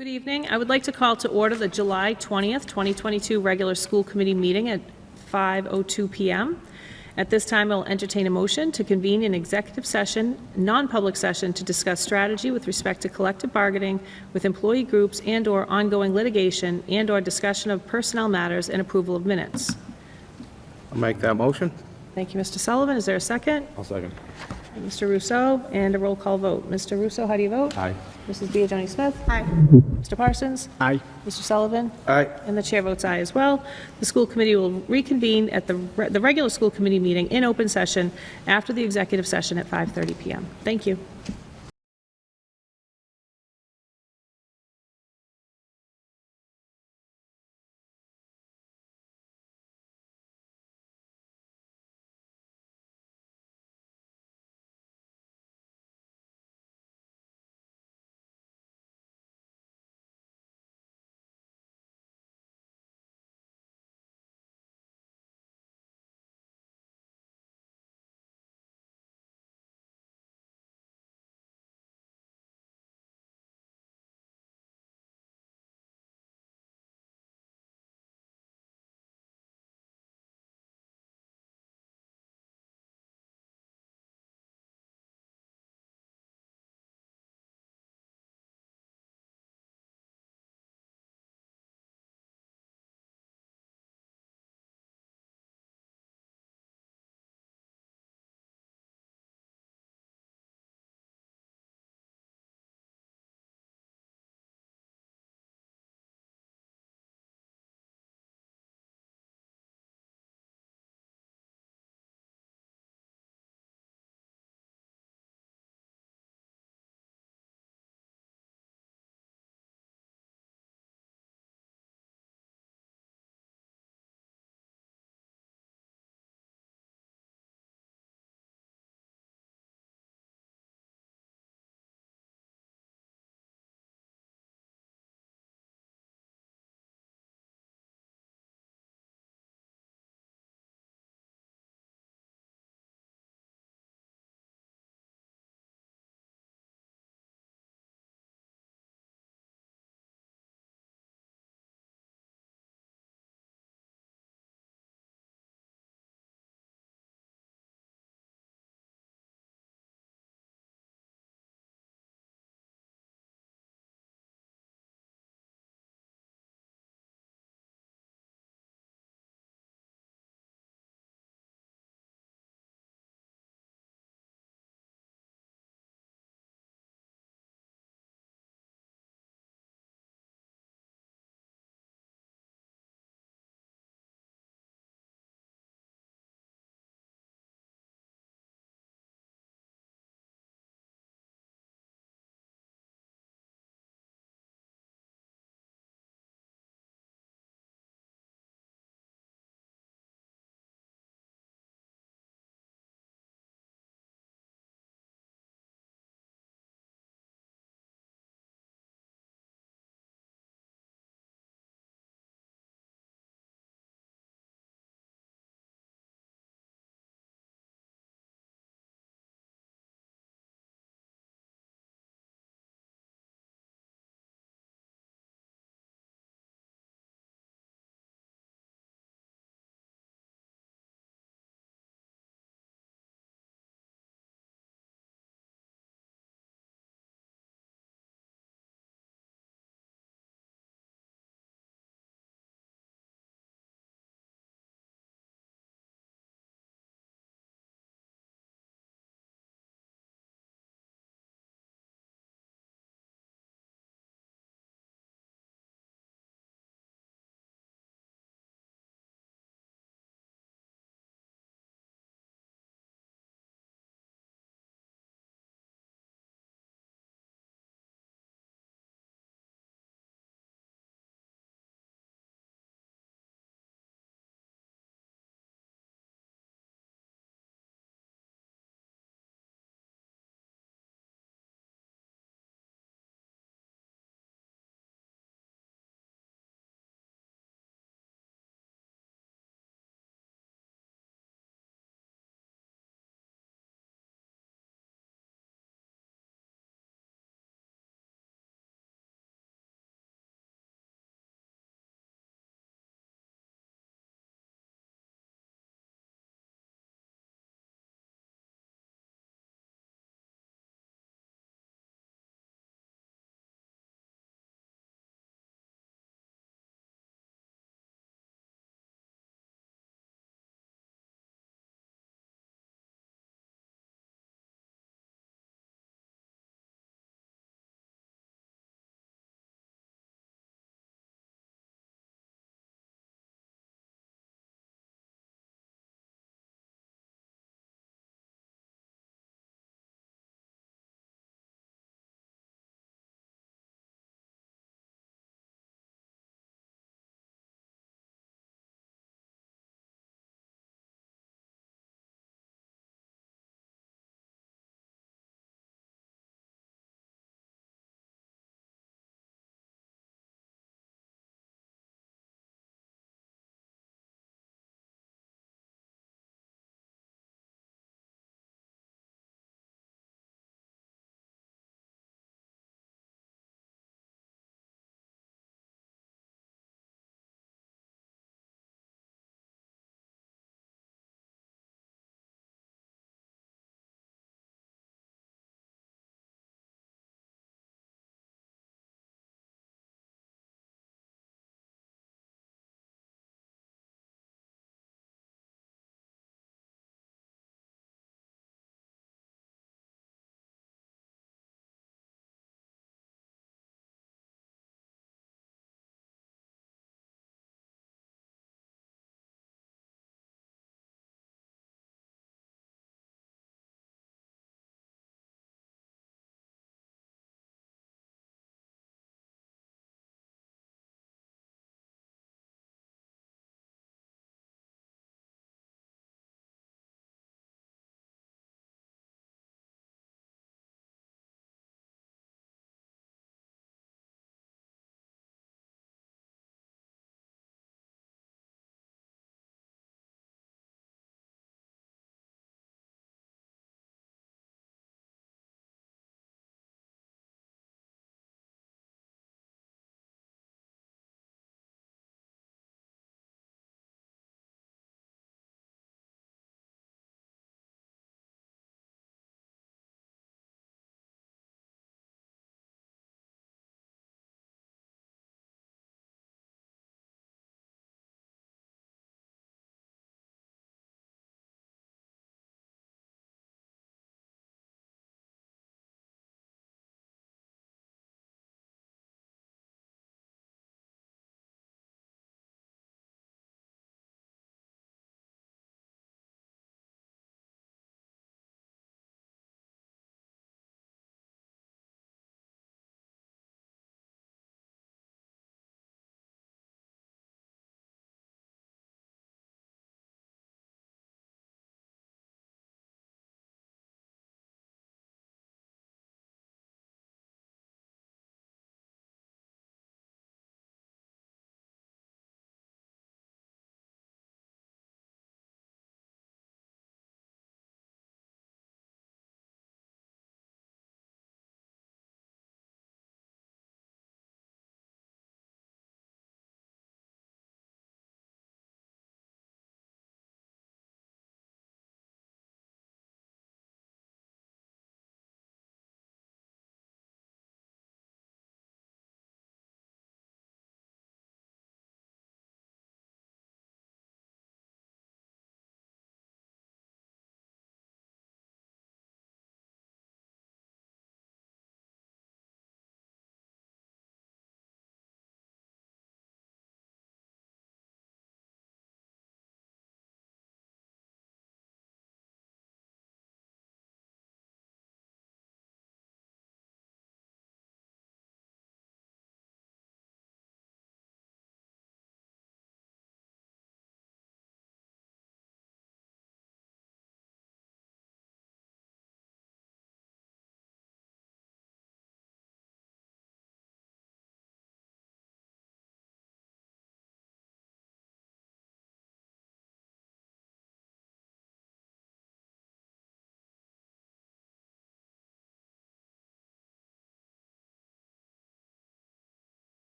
Good evening. I would like to call to order the July 20th, 2022 regular school committee meeting at 5:02 p.m. At this time, I'll entertain a motion to convene an executive session, non-public session to discuss strategy with respect to collective bargaining with employee groups and/or ongoing litigation and/or discussion of personnel matters and approval of minutes. I'll make that motion. Thank you, Mr. Sullivan. Is there a second? I'll second. Mr. Russo, and a roll call vote. Mr. Russo, how do you vote? Aye. Mrs. Biagioni-Smith? Aye. Mr. Parsons? Aye. Mr. Sullivan? Aye. And the chair votes aye as well. The school committee will reconvene at the regular school committee meeting in open session after the executive session at 5:30 p.m. Thank you.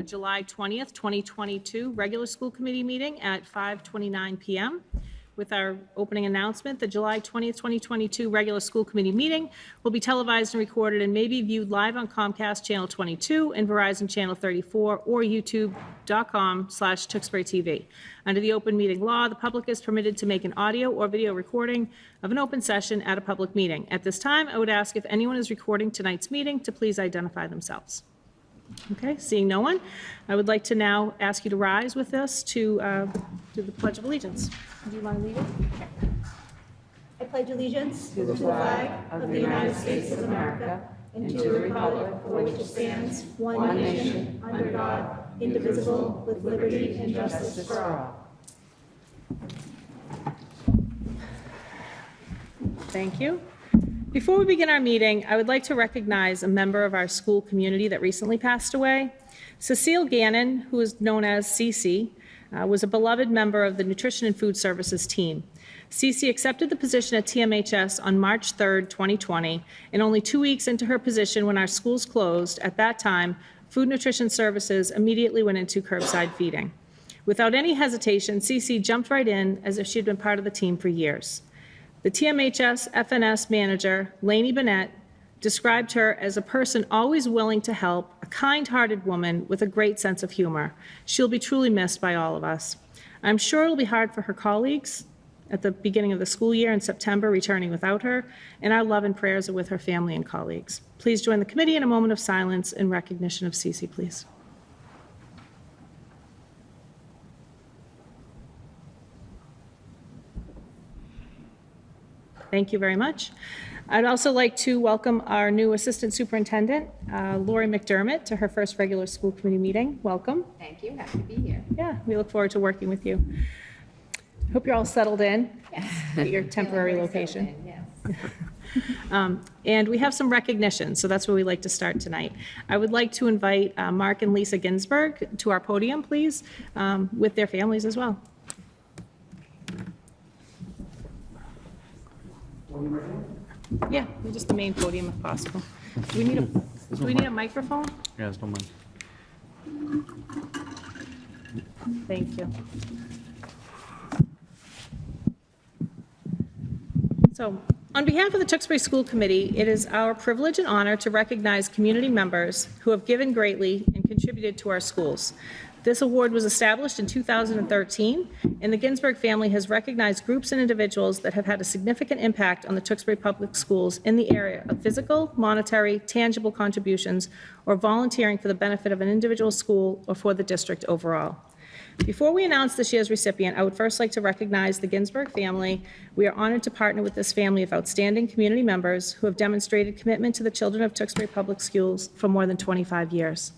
July 20th, 2022 regular school committee meeting at 5:29 PM. With our opening announcement, the July 20th, 2022 regular school committee meeting will be televised and recorded and may be viewed live on Comcast Channel 22 and Verizon Channel 34 or youtube.com/Tewksbury TV. Under the open meeting law, the public is permitted to make an audio or video recording of an open session at a public meeting. At this time, I would ask if anyone is recording tonight's meeting to please identify themselves. Okay, seeing no one, I would like to now ask you to rise with us to do the Pledge of Allegiance. Do you want to lead it? I pledge allegiance to the flag of the United States of America and to the republic for which it stands, one nation, under God, indivisible, with liberty and justice for all. Thank you. Before we begin our meeting, I would like to recognize a member of our school community that recently passed away. Cecile Gannon, who is known as Cece, was a beloved member of the Nutrition and Food Services team. Cece accepted the position at Tmhs on March 3rd, 2020, and only 2 weeks into her position when our schools closed, at that time, Food Nutrition Services immediately went into curbside feeding. Without any hesitation, Cece jumped right in as if she had been part of the team for years. The Tmhs FNS manager, Lainey Bennett, described her as a person always willing to help, a kind-hearted woman with a great sense of humor. She'll be truly missed by all of us. I'm sure it'll be hard for her colleagues at the beginning of the school year in September, returning without her, and our love and prayers are with her family and colleagues. Please join the committee in a moment of silence in recognition of Cece, please. Thank you very much. I'd also like to welcome our new Assistant Superintendent, Lori Mcdermott, to her first regular school committee meeting. Welcome. Thank you. Happy to be here. Yeah, we look forward to working with you. Hope you're all settled in at your temporary location. Yes. And we have some recognition, so that's where we like to start tonight. I would like to invite Mark and Lisa Ginsburg to our podium, please, with their families as well. Yeah, just the main podium if possible. Do we need a microphone? Yeah, there's no mic. Thank you. So, on behalf of the Tewksbury School Committee, it is our privilege and honor to recognize community members who have given greatly and contributed to our schools. This award was established in 2013, and the Ginsburg family has recognized groups and individuals that have had a significant impact on the Tewksbury Public Schools in the area of physical, monetary, tangible contributions, or volunteering for the benefit of an individual school or for the district overall. Before we announce this year's recipient, I would first like to recognize the Ginsburg family. We are honored to partner with this family of outstanding community members who have demonstrated commitment to the children of Tewksbury Public Schools for more than 25 years.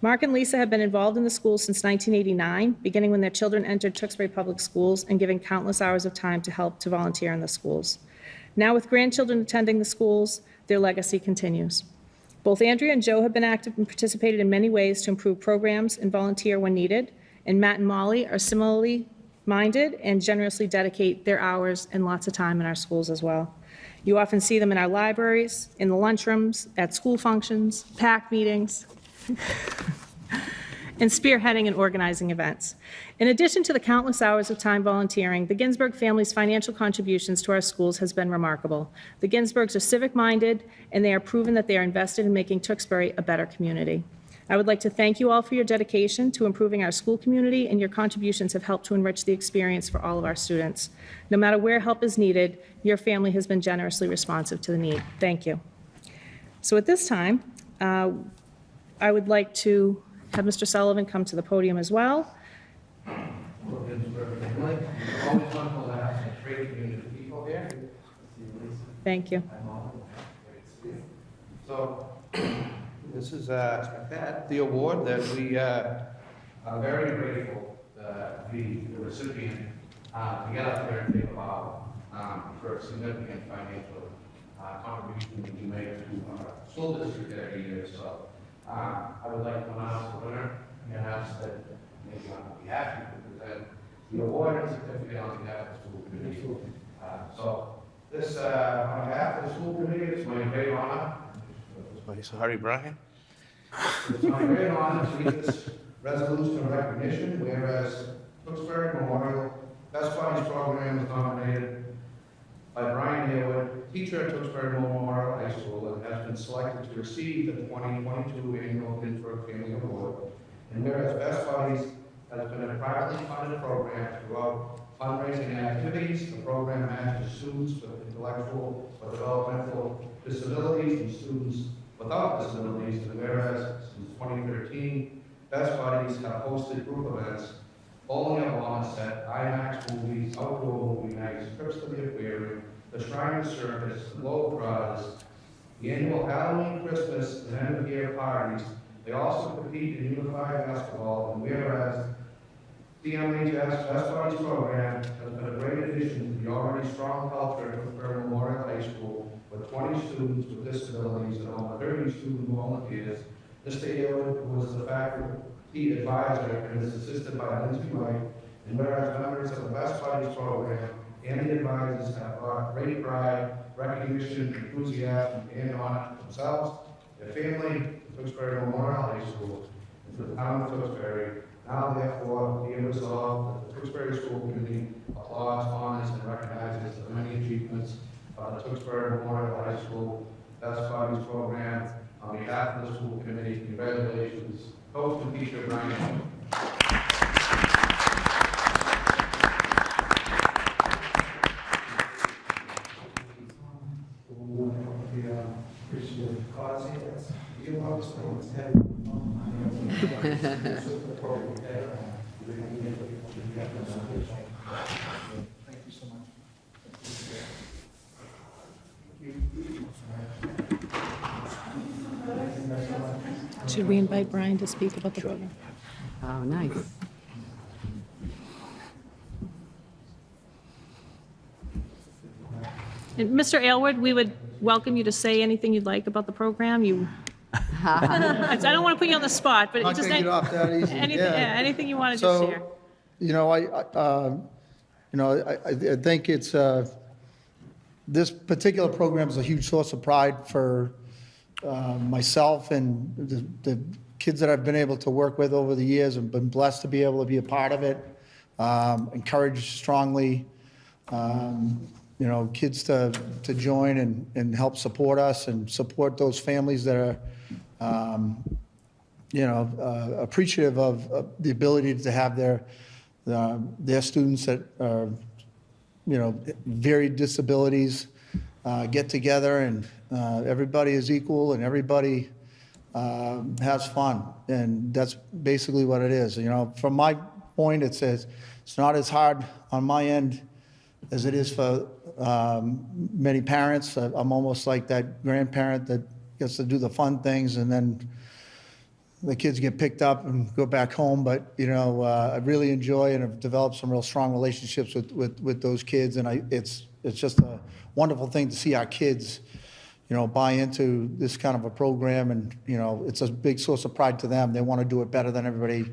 Mark and Lisa have been involved in the school since 1989, beginning when their children entered Tewksbury Public Schools and giving countless hours of time to help to volunteer in the schools. Now with grandchildren attending the schools, their legacy continues. Both Andrea and Joe have been active and participated in many ways to improve programs and volunteer when needed, and Matt and Molly are similarly minded and generously dedicate their hours and lots of time in our schools as well. You often see them in our libraries, in the lunchrooms, at school functions, PAC meetings, and spearheading and organizing events. In addition to the countless hours of time volunteering, the Ginsburg family's financial contributions to our schools has been remarkable. The Ginsburgs are civic-minded, and they are proven that they are invested in making Tewksbury a better community. I would like to thank you all for your dedication to improving our school community, and your contributions have helped to enrich the experience for all of our students. No matter where help is needed, your family has been generously responsive to the need. Thank you. So at this time, I would like to have Mr. Sullivan come to the podium as well. Always wonderful to have some great community people here. Thank you. So, this is the award that we are very grateful to be the recipient to get up there and take about for a significant financial contribution that we make to our school district every year. So, I would like to announce the winner and ask that maybe on behalf of you to present the award and certificate on behalf of the school committee. So this, on behalf of the school committee, it's my great honor. Sorry, Brian. It's my great honor to read this Resolution of recognition, whereas Tewksbury Memorial Best Buddies Program is nominated by Brian Hayward, teacher at Tewksbury Memorial High School, and has been selected to receive the 2022 Annual Ginsburg Family Award. And whereas Best Buddies has been a privately funded program throughout fundraising activities, the program matches students with intellectual or developmental disabilities and students without disabilities. And whereas since 2013, Best Buddies have hosted group events, bowling at Wommaset, IMAX movies, outdoor movie nights, trips to the aquarium, the Shrine Circus, the Globe Trotters, the annual Halloween, Christmas, and end-of-year parties. They also compete in unified basketball, and whereas Tmhs Best Buddies program has been a great addition to the already strong culture at Tewksbury Memorial High School with 20 students with disabilities and over 30 student volunteers. Mr. Hayward was the faculty advisor and is assisted by Lindsay White. And whereas members of the Best Buddies program and the advisors have brought great pride, recognition, enthusiasm, and honor to themselves, their family, Tewksbury Memorial High School, and to the town of Tewksbury. Now, therefore, be it resolved that the Tewksbury School Committee applauds, honors, and recognizes the many achievements of the Tewksbury Memorial High School Best Buddies program. On behalf of the school committee, congratulations, coach and teacher Brian. Should we invite Brian to speak about the program? Oh, nice. And Mr. Aylward, we would welcome you to say anything you'd like about the program. I don't want to put you on the spot, but Not just taking it off that easy. anything you want to just share. I think it's, this particular program is a huge source of pride for myself and the kids that I've been able to work with over the years. I've been blessed to be able to be a part of it, encouraged strongly, kids to join and help support us and support those families that are, appreciative of the ability to have their students that are, varied disabilities get together and everybody is equal and everybody has fun. And that's basically what it is. From my point, it says it's not as hard on my end as it is for many parents. I'm almost like that grandparent that gets to do the fun things and then the kids get picked up and go back home. But, I really enjoy and have developed some real strong relationships with those kids. And it's just a wonderful thing to see our kids, buy into this kind of a program. And, it's a big source of pride to them. They want to do it better than everybody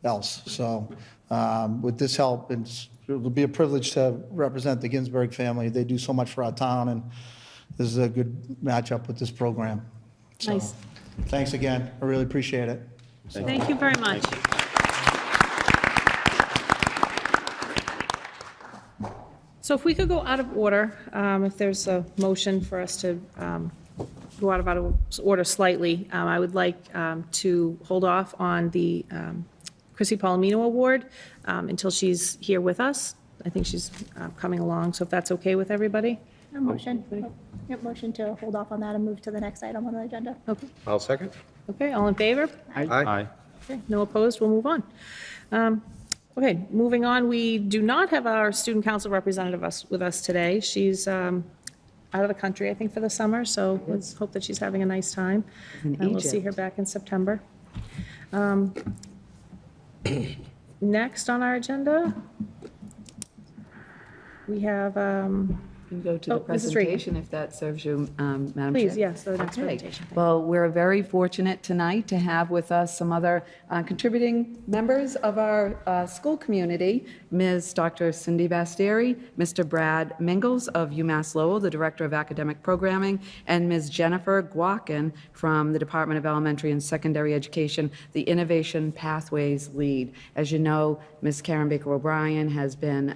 else. So with this help, it'll be a privilege to represent the Ginsburg family. They do so much for our town, and this is a good matchup with this program. So, Nice. Thanks again. I really appreciate it. Thank you very much. So if we could go out of order, if there's a motion for us to go out of order slightly, I would like to hold off on the Chrissy Palomino Award until she's here with us. I think she's coming along, so if that's okay with everybody? A motion. Yep, motion to hold off on that and move to the next item on the agenda. Okay, I'll second. okay, all in favor? Aye. Okay, no opposed, we'll move on. Okay, moving on, we do not have our student council representative with us today. She's out of the country, I think, for the summer, so let's hope that she's having a nice time. In And we'll see her Egypt. back in September. Next on our agenda, we have can go to the Oh, Mrs. Reagan. presentation if that serves you, Madam Chair. Please, yes, the next Okay. presentation. Thank Well, we're very fortunate tonight to have with us some other contributing members of our school community, Ms. Dr. Cindy Bastieri, Mr. Brad Mingles of UMass Lowell, the Director of Academic Programming, and Ms. Jennifer Guakin from the Department of Elementary and Secondary Education, the Innovation Pathways Lead. As you know, Ms. Karen Baker O'Brien has been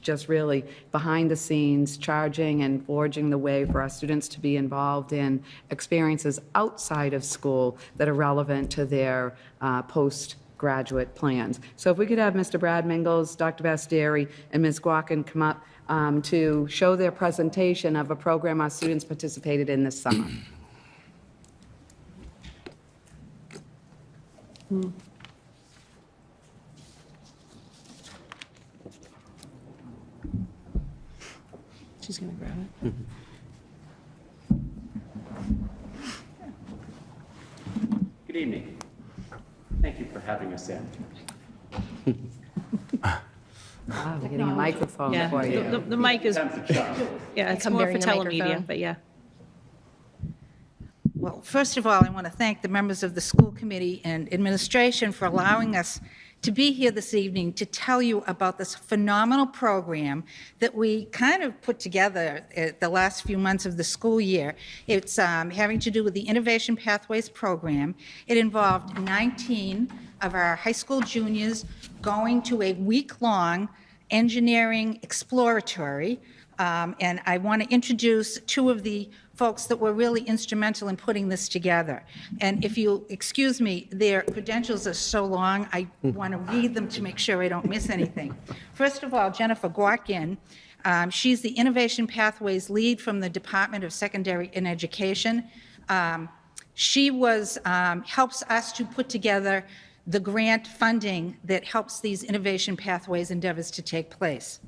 just really behind the scenes, charging and forging the way for our students to be involved in experiences outside of school that are relevant to their postgraduate plans. So if we could have Mr. Brad Mingles, Dr. Bastieri, and Ms. Guakin come up to show their presentation of a program our students participated in this summer. She's going to grab it. Good evening. Thank you for having us in. Wow, we're getting a microphone Yeah, for you. the mic is, Time's a charm. yeah, it's Come more for bearing the telemedia, microphone. but yeah. Well, first of all, I want to thank the members of the school committee and administration for allowing us to be here this evening to tell you about this phenomenal program that we kind of put together the last few months of the school year. It's having to do with the Innovation Pathways program. It involved 19 of our high school juniors going to a week-long engineering exploratory. And I want to introduce two of the folks that were really instrumental in putting this together. And if you'll excuse me, their credentials are so long, I want to read them to make sure I don't miss anything. First of all, Jennifer Guakin. She's the Innovation Pathways Lead from the Department of Secondary and Education. She helps us to put together the grant funding that helps these Innovation Pathways endeavors to take place.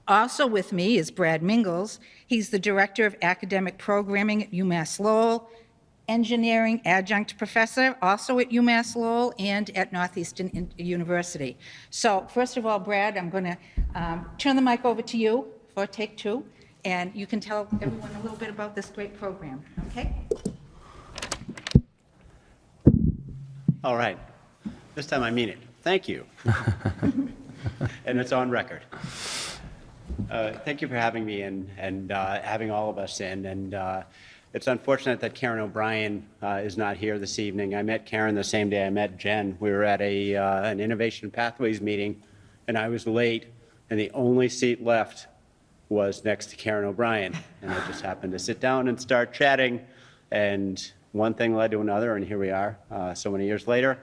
Also with me is Brad Mingles. He's the Director of Academic Programming at UMass Lowell, Engineering Adjunct Professor, also at UMass Lowell and at Northeastern University. So first of all, Brad, I'm going to turn the mic over to you for take two, and you can tell everyone a little bit about this great program, okay? All right. This time I mean it. Thank you. And it's on record. Thank you for having me and having all of us in. And it's unfortunate that Karen O'Brien is not here this evening. I met Karen the same day I met Jen. We were at an Innovation Pathways meeting, and I was late, and the only seat left was next to Karen O'Brien. And I just happened to sit down and start chatting, and one thing led to another, and here we are so many years later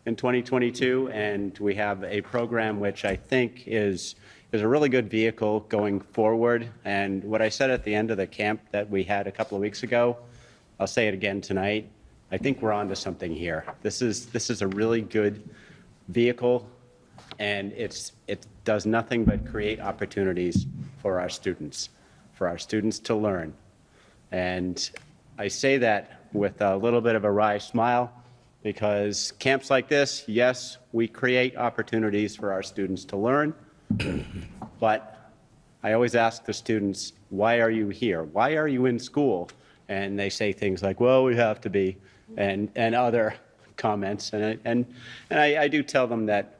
in 2022, and we have a program which I think is a really good vehicle going forward. And what I said at the end of the camp that we had a couple of weeks ago, I'll say it again tonight. I think we're onto something here. This is a really good vehicle, and it does nothing but create opportunities for our students to learn. And I say that with a little bit of a wry smile, because camps like this, yes, we create opportunities for our students to learn, but I always ask the students, why are you here? Why are you in school? And they say things like, well, we have to be, and other comments. And I do tell them that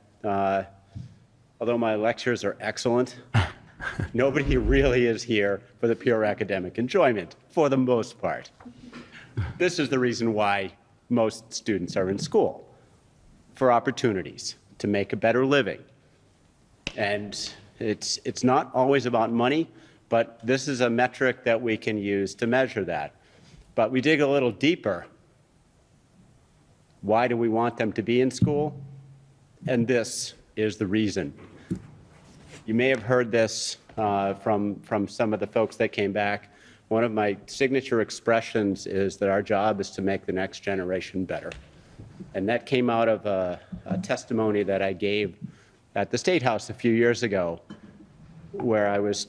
although my lectures are excellent, nobody really is here for the pure academic enjoyment, for the most part. This is the reason why most students are in school, for opportunities to make a better living. And it's not always about money, but this is a metric that we can use to measure that. But we dig a little deeper. Why do we want them to be in school? And this is the reason. You may have heard this from some of the folks that came back. One of my signature expressions is that our job is to make the next generation better. And that came out of a testimony that I gave at the State House a few years ago, where I was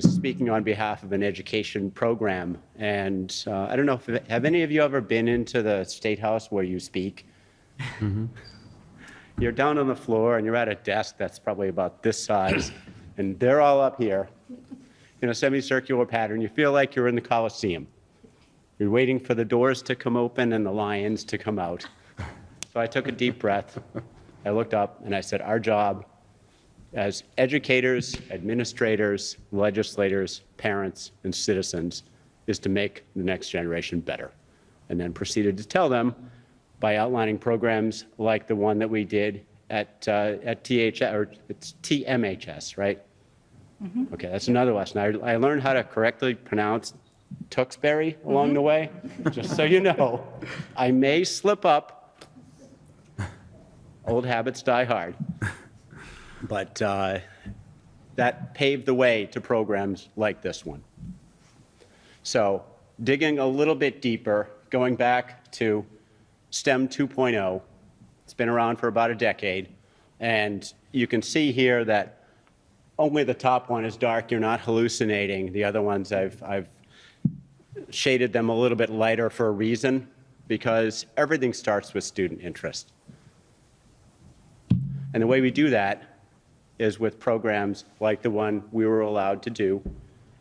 speaking on behalf of an education program. And I don't know, have any of you ever been into the State House where you speak? Mm-hmm. You're down on the floor and you're at a desk that's probably about this size, and they're all up here in a semicircular pattern. You feel like you're in the Coliseum. You're waiting for the doors to come open and the lions to come out. So I took a deep breath. I looked up and I said, our job as educators, administrators, legislators, parents, and citizens is to make the next generation better. And then proceeded to tell them by outlining programs like the one that we did at THS, or it's Tmhs, right? Okay, that's another lesson. I learned how to correctly pronounce Tewksbury along the way, just so you know. I may slip up. Old habits die hard. But that paved the way to programs like this one. So digging a little bit deeper, going back to STEM 2.0, it's been around for about a decade, and you can see here that only the top one is dark. You're not hallucinating. The other ones, I've shaded them a little bit lighter for a reason, because everything starts with student interest. And the way we do that is with programs like the one we were allowed to do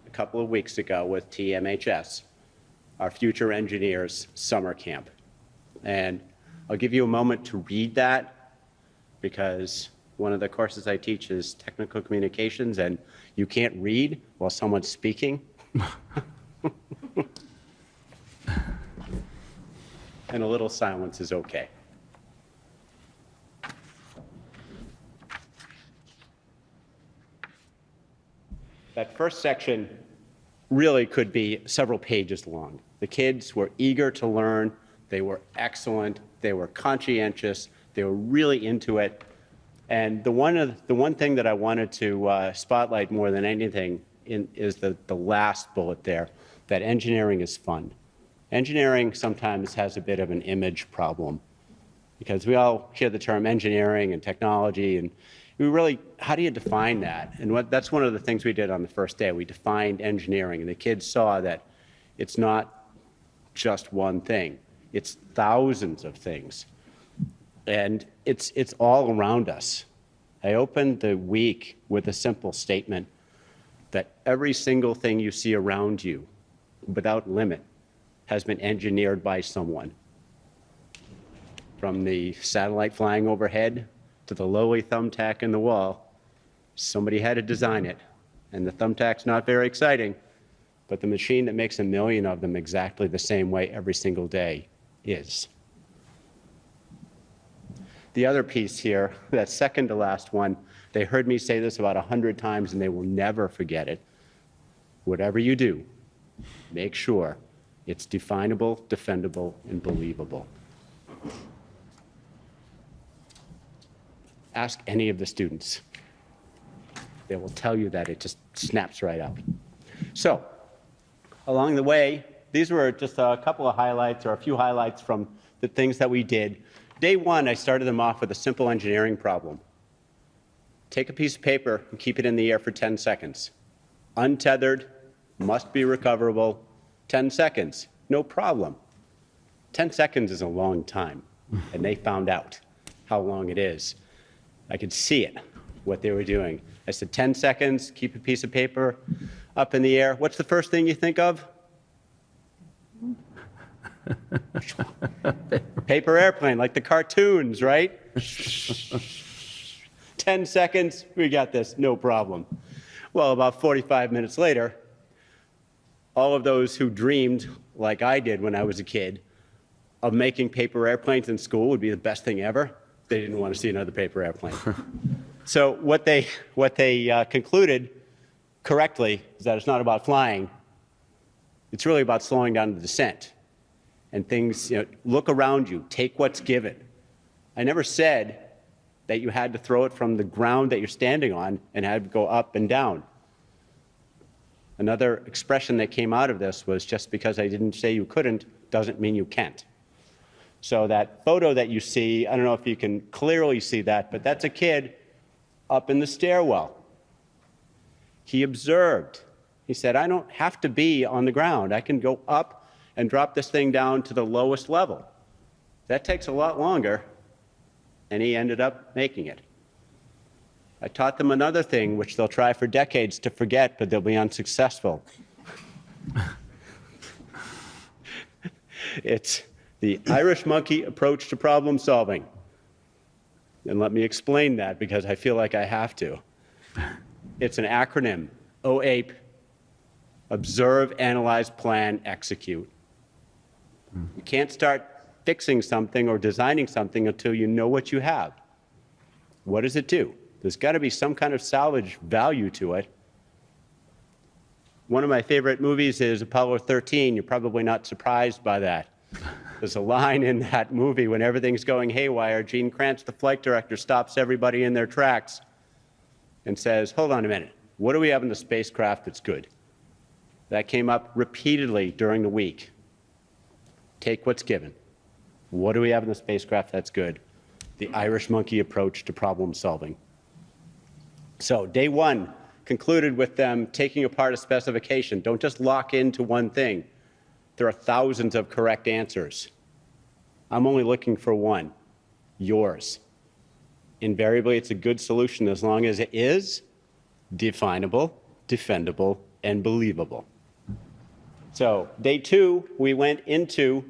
a couple of weeks ago with Tmhs, our Future Engineers Summer Camp. And I'll give you a moment to read that, because one of the courses I teach is technical communications, and you can't read while someone's speaking. And a little silence is okay. That first section really could be several pages long. The kids were eager to learn. They were excellent. They were conscientious. They were really into it. And the one thing that I wanted to spotlight more than anything is the last bullet there, that engineering is fun. Engineering sometimes has a bit of an image problem, because we all hear the term engineering and technology, and we really, how do you define that? And that's one of the things we did on the first day. We defined engineering, and the kids saw that it's not just one thing. It's thousands of things. And it's all around us. I opened the week with a simple statement that every single thing you see around you, without limit, has been engineered by someone. From the satellite flying overhead to the lowly thumbtack in the wall, somebody had to design it. And the thumbtack's not very exciting, but the machine that makes a million of them exactly the same way every single day is. The other piece here, that second to last one, they heard me say this about 100 times and they will never forget it. Whatever you do, make sure it's definable, defendable, and believable. Ask any of the students. They will tell you that it just snaps right up. So, along the way, these were just a couple of highlights, or a few highlights from the things that we did. Day one, I started them off with a simple engineering problem. Take a piece of paper and keep it in the air for 10 seconds. Untethered, must be recoverable, 10 seconds, no problem. 10 seconds is a long time, and they found out how long it is. I could see it, what they were doing. I said, 10 seconds, keep a piece of paper up in the air. What's the first thing you think of? Paper airplane, like the cartoons, right? 10 seconds, we got this, no problem. Well, about 45 minutes later, all of those who dreamed, like I did when I was a kid, of making paper airplanes in school would be the best thing ever, they didn't want to see another paper airplane. So what they concluded correctly is that it's not about flying, it's really about slowing down the descent. And things, look around you, take what's given. I never said that you had to throw it from the ground that you're standing on and had to go up and down. Another expression that came out of this was, just because I didn't say you couldn't doesn't mean you can't. So that photo that you see, I don't know if you can clearly see that, but that's a kid up in the stairwell. He observed. He said, I don't have to be on the ground. I can go up and drop this thing down to the lowest level. That takes a lot longer, and he ended up making it. I taught them another thing, which they'll try for decades to forget, but they'll be unsuccessful. It's the Irish monkey approach to problem solving. And let me explain that because I feel like I have to. It's an acronym, OAPE, Observe, Analyze, Plan, Execute. You can't start fixing something or designing something until you know what you have. What does it do? There's got to be some kind of salvage value to it. One of my favorite movies is Apollo 13. You're probably not surprised by that. There's a line in that movie when everything's going haywire. Gene Kranz, the flight director, stops everybody in their tracks and says, hold on a minute. What do we have in the spacecraft that's good? That came up repeatedly during the week. Take what's given. What do we have in the spacecraft that's good? The Irish monkey approach to problem solving. So day one concluded with them taking apart a specification. Don't just lock into one thing. There are thousands of correct answers. I'm only looking for one, yours. Invariably, it's a good solution as long as it is definable, defendable, and believable. So day two, we went into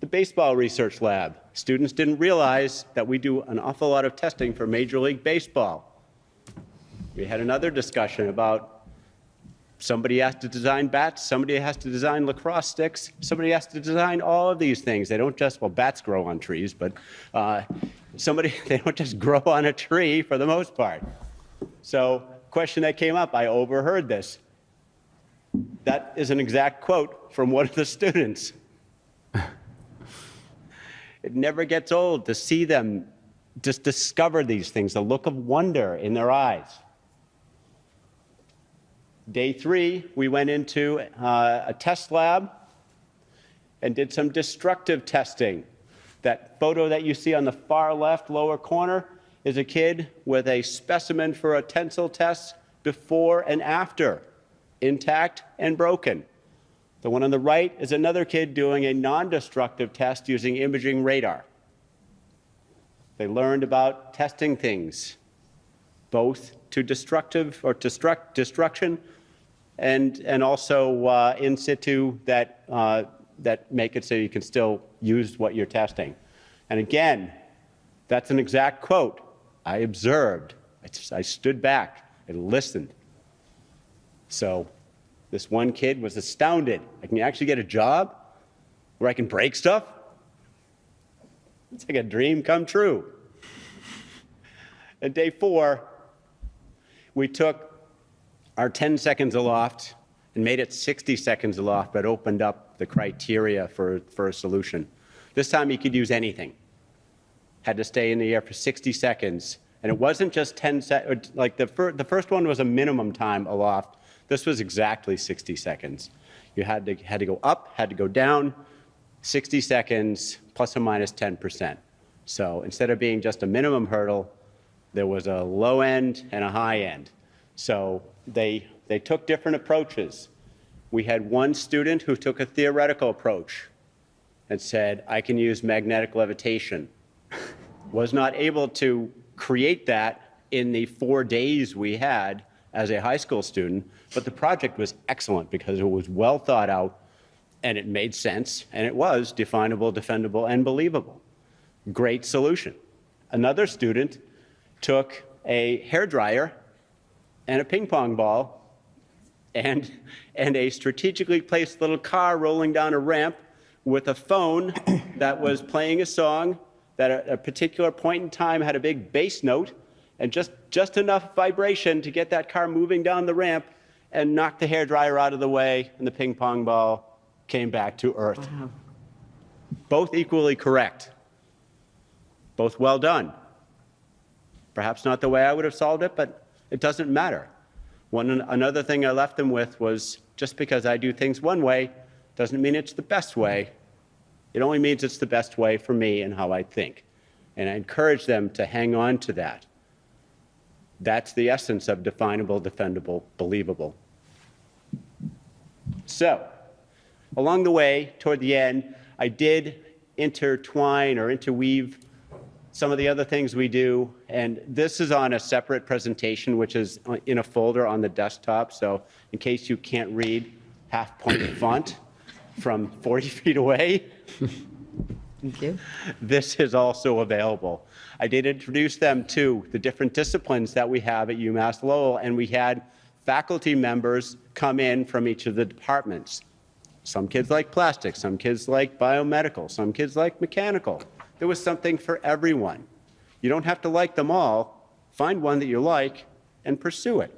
the baseball research lab. Students didn't realize that we do an awful lot of testing for Major League Baseball. We had another discussion about somebody has to design bats, somebody has to design lacrosse sticks, somebody has to design all of these things. They don't just, well, bats grow on trees, but they don't just grow on a tree for the most part. So, question that came up, I overheard this. That is an exact quote from one of the students. It never gets old to see them just discover these things, the look of wonder in their eyes. Day three, we went into a test lab and did some destructive testing. That photo that you see on the far left lower corner is a kid with a specimen for a tensile test before and after, intact and broken. The one on the right is another kid doing a non-destructive test using imaging radar. They learned about testing things, both to destruction and also in situ that make it so you can still use what you're testing. And again, that's an exact quote. I observed, I stood back, I listened. So this one kid was astounded. I can actually get a job where I can break stuff? It's like a dream come true. And day four, we took our 10 seconds aloft and made it 60 seconds aloft, but opened up the criteria for a solution. This time you could use anything. Had to stay in the air for 60 seconds. And it wasn't just 10 seconds, like the first one was a minimum time aloft. This was exactly 60 seconds. You had to go up, had to go down, 60 seconds plus or minus 10%. So instead of being just a minimum hurdle, there was a low end and a high end. So they took different approaches. We had one student who took a theoretical approach and said, I can use magnetic levitation. Was not able to create that in the 4 days we had as a high school student, but the project was excellent because it was well thought out and it made sense and it was definable, defendable, and believable. Great solution. Another student took a hairdryer and a ping pong ball and a strategically placed little car rolling down a ramp with a phone that was playing a song that at a particular point in time had a big bass note and just enough vibration to get that car moving down the ramp and knock the hairdryer out of the way, and the ping pong ball came back to earth. Wow. Both equally correct. Both well done. Perhaps not the way I would have solved it, but it doesn't matter. Another thing I left them with was just because I do things one way doesn't mean it's the best way. It only means it's the best way for me and how I think. And I encourage them to hang on to that. That's the essence of definable, defendable, believable. So, along the way, toward the end, I did intertwine or interweave some of the other things we do, and this is on a separate presentation, which is in a folder on the desktop. So in case you can't read half-point font from 40 feet away, Thank you. this is also available. I did introduce them to the different disciplines that we have at UMass Lowell, and we had faculty members come in from each of the departments. Some kids like plastics, some kids like biomedical, some kids like mechanical. There was something for everyone. You don't have to like them all. Find one that you like and pursue it.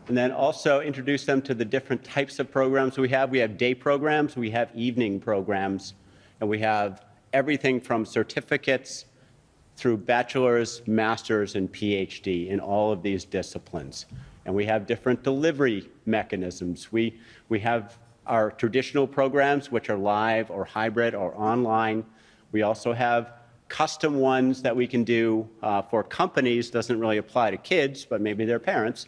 And then also introduce them to the different types of programs we have. We have day programs, we have evening programs, and we have everything from certificates through bachelor's, master's, and PhD in all of these disciplines. And we have different delivery mechanisms. We have our traditional programs, which are live or hybrid or online. We also have custom ones that we can do for companies. Doesn't really apply to kids, but maybe their parents.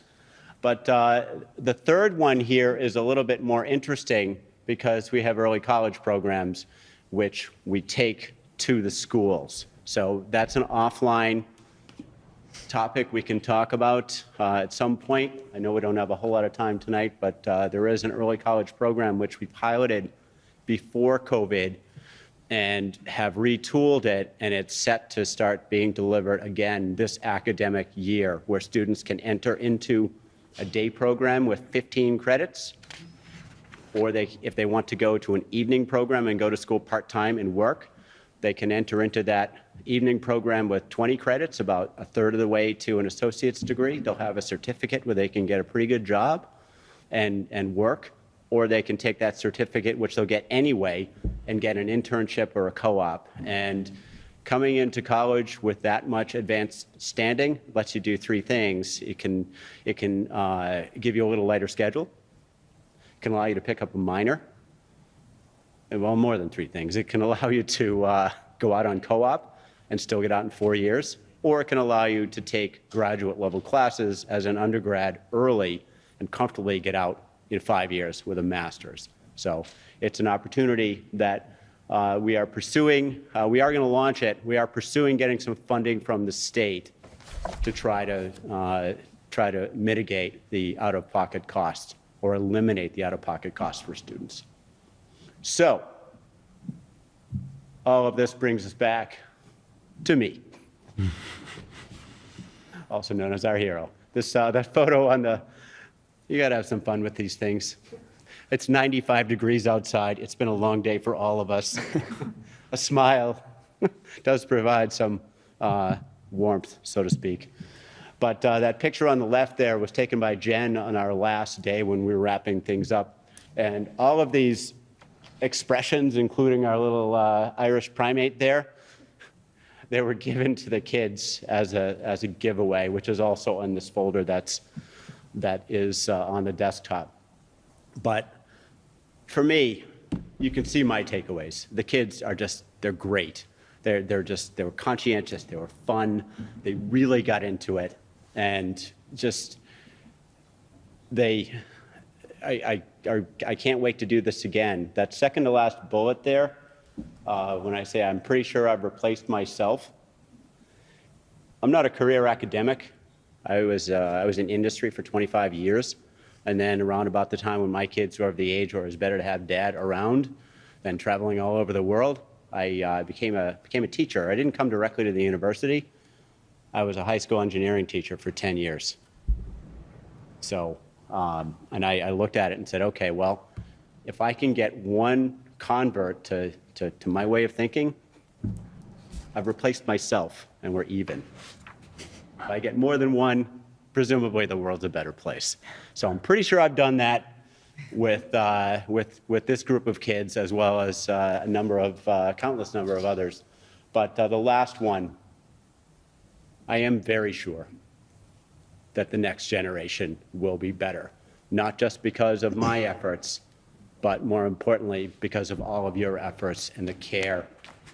But the third one here is a little bit more interesting because we have early college programs which we take to the schools. So that's an offline topic we can talk about at some point. I know we don't have a whole lot of time tonight, but there is an early college program which we piloted before COVID and have retooled it, and it's set to start being delivered again this academic year, where students can enter into a day program with 15 credits, or if they want to go to an evening program and go to school part-time and work, they can enter into that evening program with 20 credits, about a third of the way to an associate's degree. They'll have a certificate where they can get a pretty good job and work, or they can take that certificate, which they'll get anyway, and get an internship or a co-op. And coming into college with that much advanced standing lets you do three things. It can give you a little lighter schedule. It can allow you to pick up a minor. And well, more than three things. It can allow you to go out on co-op and still get out in 4 years, or it can allow you to take graduate level classes as an undergrad early and comfortably get out in 5 years with a master's. So it's an opportunity that we are pursuing. We are going to launch it. We are pursuing getting some funding from the state to try to mitigate the out-of-pocket costs or eliminate the out-of-pocket costs for students. So all of this brings us back to me, also known as our hero. That photo on the, you got to have some fun with these things. It's 95 degrees outside. It's been a long day for all of us. A smile does provide some warmth, so to speak. But that picture on the left there was taken by Jen on our last day when we were wrapping things up. And all of these expressions, including our little Irish primate there, they were given to the kids as a giveaway, which is also in this folder that is on the desktop. But for me, you can see my takeaways. The kids are just, they're great. They were conscientious, they were fun, they really got into it, and just, I can't wait to do this again. That second to last bullet there, when I say I'm pretty sure I've replaced myself, I'm not a career academic. I was in industry for 25 years. And then around about the time when my kids were of the age where it was better to have dad around than traveling all over the world, I became a teacher. I didn't come directly to the university. I was a high school engineering teacher for 10 years. So, and I looked at it and said, okay, well, if I can get one convert to my way of thinking, I've replaced myself and we're even. If I get more than one, presumably the world's a better place. So I'm pretty sure I've done that with this group of kids, as well as countless number of others. But the last one, I am very sure that the next generation will be better, not just because of my efforts, but more importantly, because of all of your efforts and the care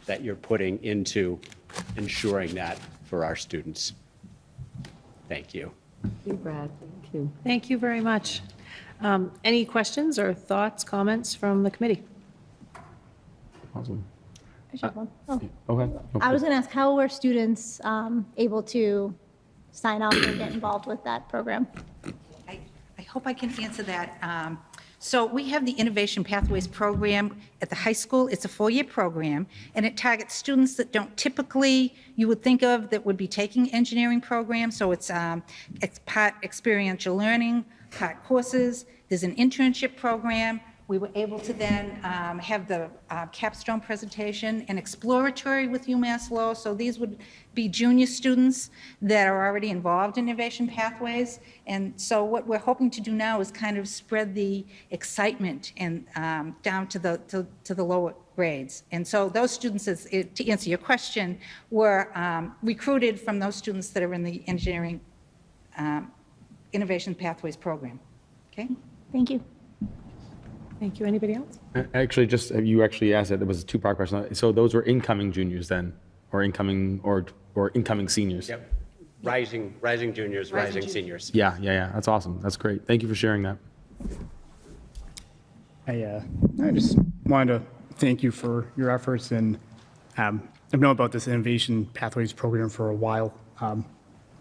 that you're putting into ensuring that for our students. Thank you. Thank you, Brad. Thank you. Thank you very much. Any questions or thoughts, comments from the committee? Awesome. I should have one. Oh. Okay. I was going to ask, how were students able to sign up or get involved with that program? I hope I can answer that. So we have the Innovation Pathways Program at the high school. It's a 4-year program, and it targets students that don't typically, you would think of, that would be taking engineering programs. So it's part experiential learning, part courses. There's an internship program. We were able to then have the capstone presentation and exploratory with UMass Lowell. So these would be junior students that are already involved in Innovation Pathways. And so what we're hoping to do now is kind of spread the excitement and down to the lower grades. And so those students, to answer your question, were recruited from those students that are in the engineering Innovation Pathways program. Okay? Thank you. Thank you. Anybody else? Actually, just you actually asked it. There was a two-part question. So those were incoming juniors then, or incoming or incoming seniors. Yep. Rising juniors, rising seniors. Yeah. That's awesome. That's great. Thank you for sharing that. I just wanted to thank you for your efforts, and I've known about this Innovation Pathways program for a while.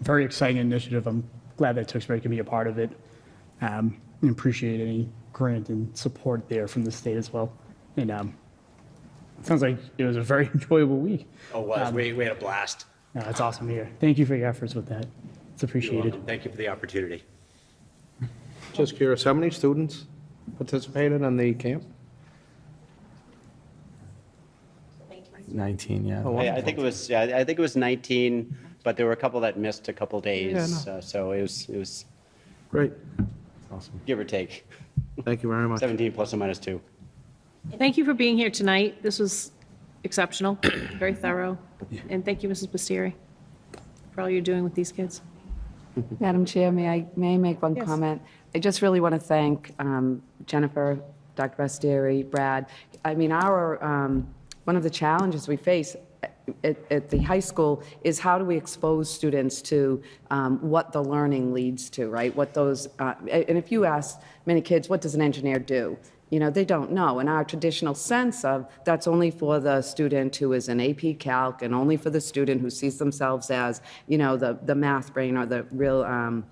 Very exciting initiative. I'm glad that Tewksbury can be a part of it, and appreciate any grant and support there from the state as well. And it sounds like it was a very enjoyable week. Oh, it was. We had a blast. That's awesome to hear. Thank you for your efforts with that. It's appreciated. Thank you for the opportunity. Just curious, how many students participated in the camp? 19, yeah. I think it was 19, but there were a couple that missed a couple days. So it was Great. Awesome. give or take Thank you very much. 17 plus or minus 2. Thank you for being here tonight. This was exceptional, very thorough. And thank you, Mrs. Bastieri, for all you're doing with these kids. Madam Chair, may I make one Yes. comment? I just really want to thank Jennifer, Dr. Bastieri, Brad. I mean, one of the challenges we face at the high school is how do we expose students to what the learning leads to, right? What those, and if you ask many kids, what does an engineer do? You know, they don't know. And our traditional sense of that's only for the student who is an AP Calc and only for the student who sees themselves as, you know, the math brain or the real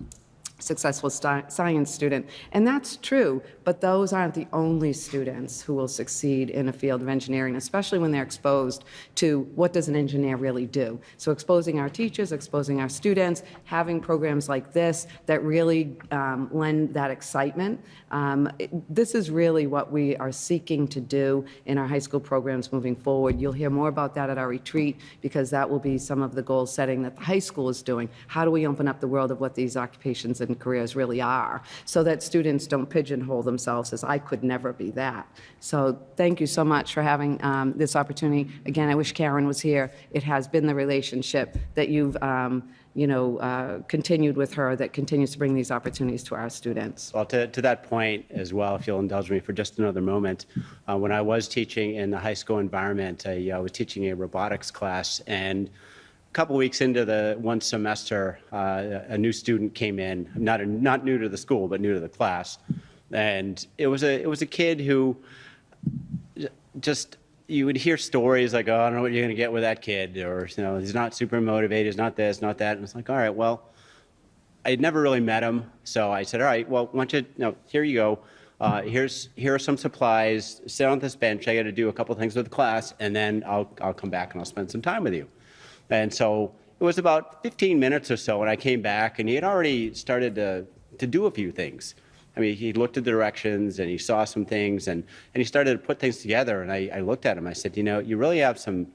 successful science student. And that's true, but those aren't the only students who will succeed in a field of engineering, especially when they're exposed to what does an engineer really do. So exposing our teachers, exposing our students, having programs like this that really lend that excitement. This is really what we are seeking to do in our high school programs moving forward. You'll hear more about that at our retreat because that will be some of the goal setting that the high school is doing. How do we open up the world of what these occupations and careers really are so that students don't pigeonhole themselves as I could never be that. So thank you so much for having this opportunity. Again, I wish Karen was here. It has been the relationship that you've continued with her that continues to bring these opportunities to our students. Well, to that point as well, if you'll indulge me for just another moment, when I was teaching in the high school environment, I was teaching a robotics class, and a couple weeks into the one semester, a new student came in, not new to the school, but new to the class, and it was a kid who just, you would hear stories like, oh, I don't know what you're going to get with that kid, or, you know, he's not super motivated, he's not this, not that. And it's like, all right, well, I had never really met him. So I said, all right, well, why don't you, here you go. Here are some supplies. Sit on this bench. I got to do a couple things with the class, and then I'll come back and I'll spend some time with you. And so it was about 15 minutes or so when I came back, and he had already started to do a few things. I mean, he looked at the directions and he saw some things, and he started to put things together. And I looked at him. I said, you know, you really have some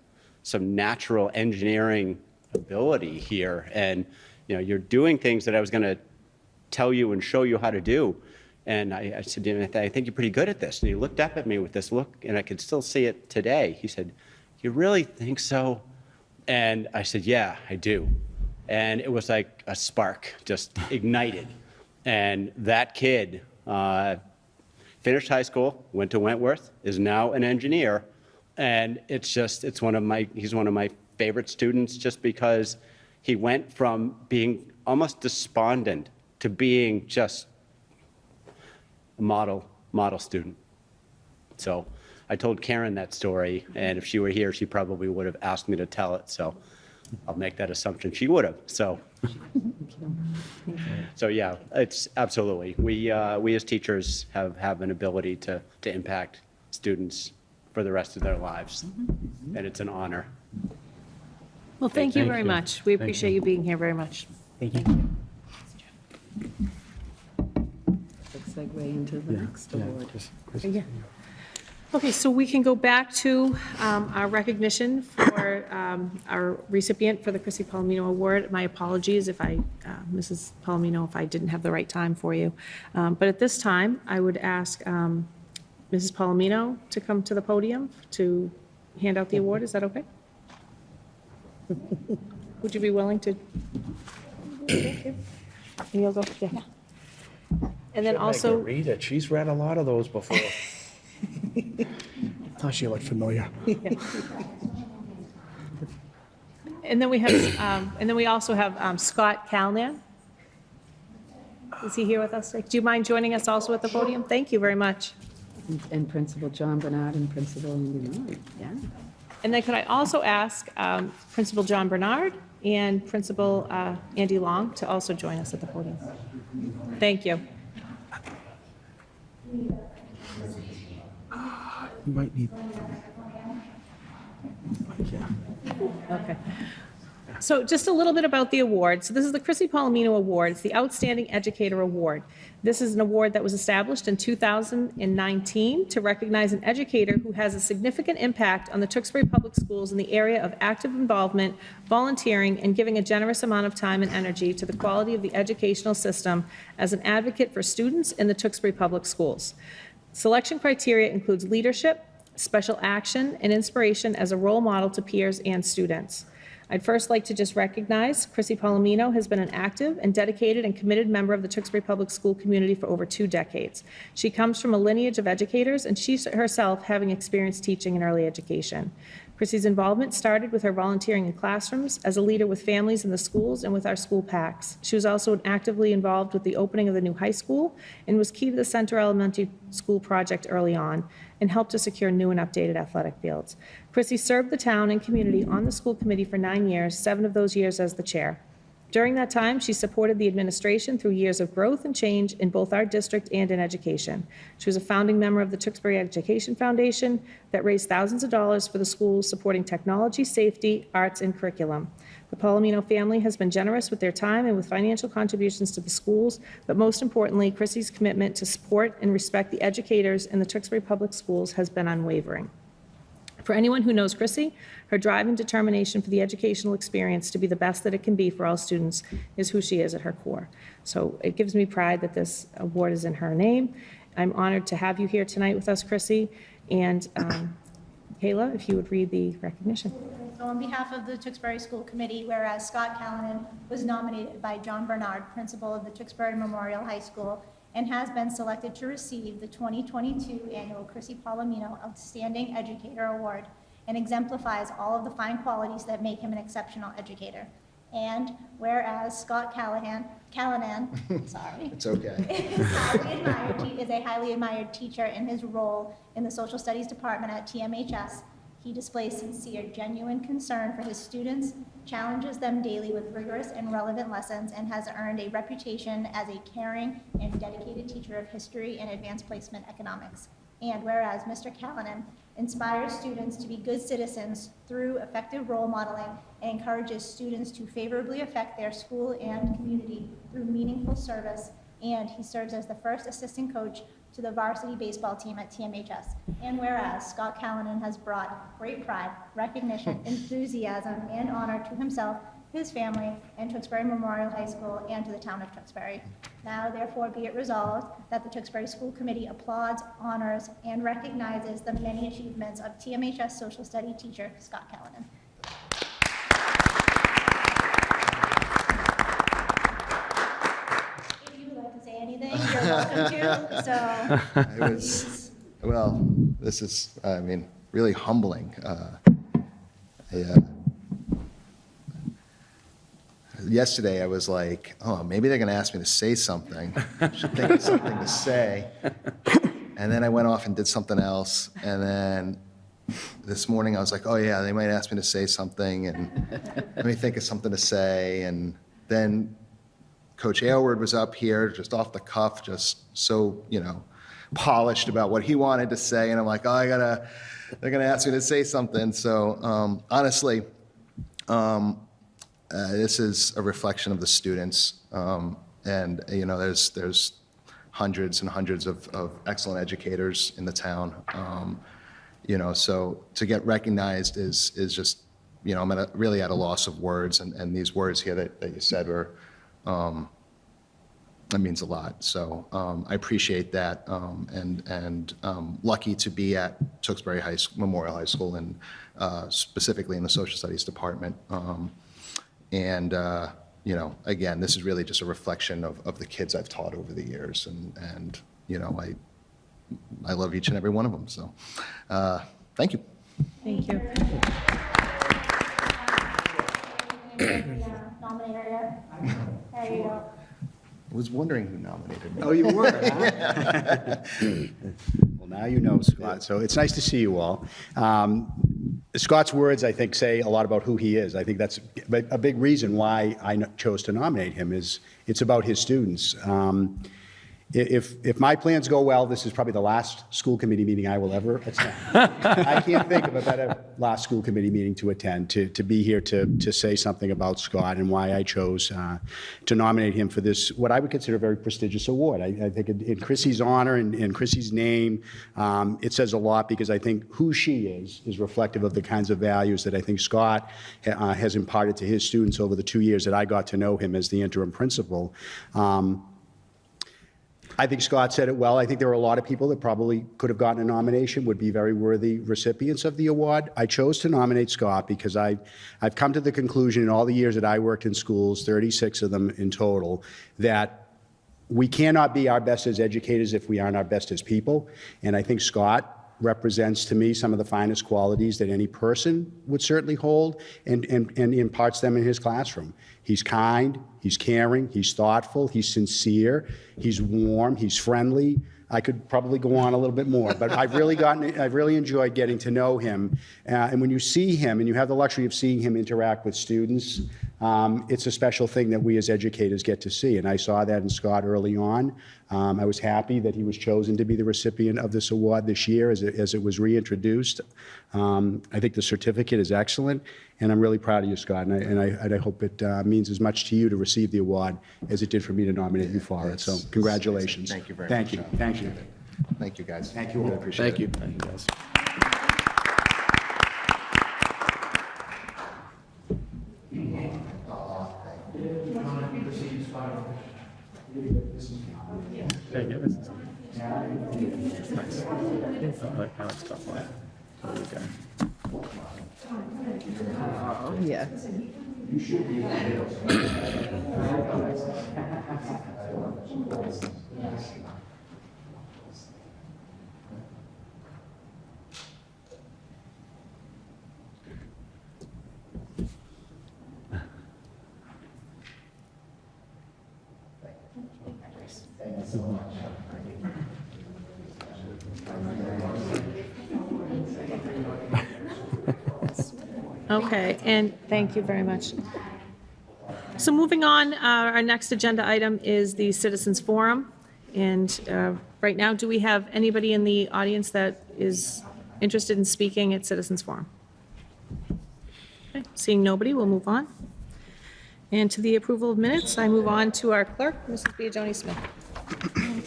natural engineering ability here, and you know, you're doing things that I was going to tell you and show you how to do. And I said, you know, I think you're pretty good at this. And he looked up at me with this look, and I could still see it today. He said, you really think so? And I said, yeah, I do. And it was like a spark just ignited. And that kid finished high school, went to Wentworth, is now an engineer. And he's one of my favorite students just because he went from being almost despondent to being just a model student. So I told Karen that story, and if she were here, she probably would have asked me to tell it, so I'll make that assumption. She would have, so. So yeah, it's absolutely. We as teachers have an ability to impact students for the rest of their lives, and it's an honor. Well, thank you Thank very you. much. We Thank appreciate you being here very much. Thank you. Let's segue into the next award. Yeah. Okay, so we can go back to our recognition for our recipient for the Chrissy Palomino Award. My apologies if Mrs. Palomino, if I didn't have the right time for you. But at this time, I would ask Mrs. Palomino to come to the podium to hand out the award. Is that okay? Would you be willing to? And you'll go, yeah. And then also. Read it. She's read a lot of those before. I thought she looked familiar. And then we have, we also have Scott Calnan. Is he here with us? Do you mind joining us also at the podium? Thank you very much. And Principal John Bernard and Principal Andy Long. Yeah. And then could I also ask Principal John Bernard and Principal Andy Long to also join us at the podium? Thank you. You might need. Okay. So just a little bit about the award. So this is the Chrissy Palomino Award. It's the Outstanding Educator Award. This is an award that was established in 2019 to recognize an educator who has a significant impact on the Tewksbury Public Schools in the area of active involvement, volunteering, and giving a generous amount of time and energy to the quality of the educational system as an advocate for students in the Tewksbury Public Schools. Selection criteria includes leadership, special action, and inspiration as a role model to peers and students. I'd first like to just recognize Chrissy Palomino has been an active and dedicated and committed member of the Tewksbury Public School community for over 2 decades. She comes from a lineage of educators, and she herself having experience teaching in early education. Chrissy's involvement started with her volunteering in classrooms, as a leader with families in the schools and with our school PACs. She was also actively involved with the opening of the new high school and was key to the Center Elementary School project early on and helped to secure new and updated athletic fields. Chrissy served the town and community on the school committee for 9 years, 7 of those years as the chair. During that time, she supported the administration through years of growth and change in both our district and in education. She was a founding member of the Tewksbury Education Foundation that raised thousands of dollars for the schools supporting technology, safety, arts, and curriculum. The Palomino family has been generous with their time and with financial contributions to the schools, but most importantly, Chrissy's commitment to support and respect the educators in the Tewksbury Public Schools has been unwavering. For anyone who knows Chrissy, her drive and determination for the educational experience to be the best that it can be for all students is who she is at her core. So it gives me pride that this award is in her name. I'm honored to have you here tonight with us, Chrissy. And Kayla, if you would read the recognition. So on behalf of the Tewksbury School Committee, whereas Scott Callanan was nominated by John Bernard, principal of the Tewksbury Memorial High School, and has been selected to receive the 2022 annual Chrissy Palomino Outstanding Educator Award, and exemplifies all of the fine qualities that make him an exceptional educator. And whereas Scott Callanan, sorry. It's okay. is a highly admired teacher in his role in the social studies department at Tmhs. He displays sincere, genuine concern for his students, challenges them daily with rigorous and relevant lessons, and has earned a reputation as a caring and dedicated teacher of history and advanced placement economics. And whereas Mr. Callanan inspires students to be good citizens through effective role modeling and encourages students to favorably affect their school and community through meaningful service, and he serves as the first assistant coach to the varsity baseball team at Tmhs. And whereas Scott Callanan has brought great pride, recognition, enthusiasm, and honor to himself, his family, and Tewksbury Memorial High School, and to the town of Tewksbury. Now, therefore, be it resolved that the Tewksbury School Committee applauds, honors, and recognizes the many achievements of Tmhs social study teacher Scott Callanan. If you would like to say anything, you're welcome to. So, It was, well, this is, I mean, really humbling. Yesterday, I was like, oh, maybe they're going to ask me to say something. I should think of something to say. And then I went off and did something else. And then this morning I was like, oh yeah, they might ask me to say something, and let me think of something to say. And then Coach Aylward was up here just off the cuff, just so, polished about what he wanted to say. And I'm like, oh, they're going to ask me to say something. So honestly, this is a reflection of the students. And, there's hundreds and hundreds of excellent educators in the town. So to get recognized is just, I'm really at a loss of words. And these words here that you said were, that means a lot. So I appreciate that, and lucky to be at Tewksbury Memorial High School, and specifically in the Social Studies Department. Again, this is really just a reflection of the kids I've taught over the years, and I love each and every one of them. So thank you. Thank you. Nominator. There you go. I was wondering who nominated me. Oh, you were, huh? Well, now you know, Scott, so it's nice to see you all. Scott's words, I think, say a lot about who he is. I think that's a big reason why I chose to nominate him, is it's about his students. If my plans go well, this is probably the last school committee meeting I will ever attend. I can't think of a better last school committee meeting to attend, to be here to say something about Scott and why I chose to nominate him for this, what I would consider a very prestigious award. I think in Chrissy's honor and in Chrissy's name, it says a lot, because I think who she is reflective of the kinds of values that I think Scott has imparted to his students over the 2 years that I got to know him as the interim principal. I think Scott said it well. I think there were a lot of people that probably could have gotten a nomination, would be very worthy recipients of the award. I chose to nominate Scott because I've come to the conclusion in all the years that I worked in schools, 36 of them in total, that we cannot be our best as educators if we aren't our best as people. And I think Scott represents to me some of the finest qualities that any person would certainly hold, and imparts them in his classroom. He's kind, he's caring, he's thoughtful, he's sincere, he's warm, he's friendly. I could probably go on a little bit more, but I've really enjoyed getting to know him. And when you see him, and you have the luxury of seeing him interact with students, it's a special thing that we as educators get to see. And I saw that in Scott early on. I was happy that he was chosen to be the recipient of this award this year as it was reintroduced. I think the certificate is excellent, and I'm really proud of you, Scott. And I hope it means as much to you to receive the award as it did for me to nominate you for it. So congratulations. Thank you very Thank much. you. Thank you. Thank you, guys. Thank you all. Really appreciate it. Thank you, guys. Okay, yeah, this is nice. Now it's tough one. Okay. Yeah. Okay, and thank you very much. So moving on, our next agenda item is the Citizens Forum. And right now, do we have anybody in the audience that is interested in speaking at Citizens Forum? Okay, seeing nobody, we'll move on. And to the approval of minutes, I move on to our clerk, Mrs. Biagioni-Smith.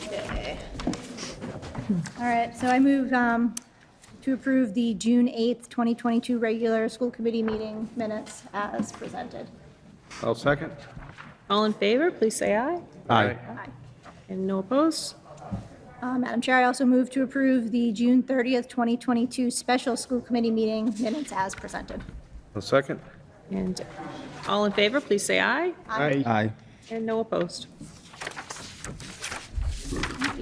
Okay. All right, so I move to approve the June 8th, 2022 regular school committee meeting minutes as presented. I'll second. All in favor, please say aye. Aye. Aye. And no opposed? Madam Chair, I also move to approve the June 30th, 2022 special school committee meeting minutes as presented. I'll second. And all in favor, please say aye. Aye. And no opposed.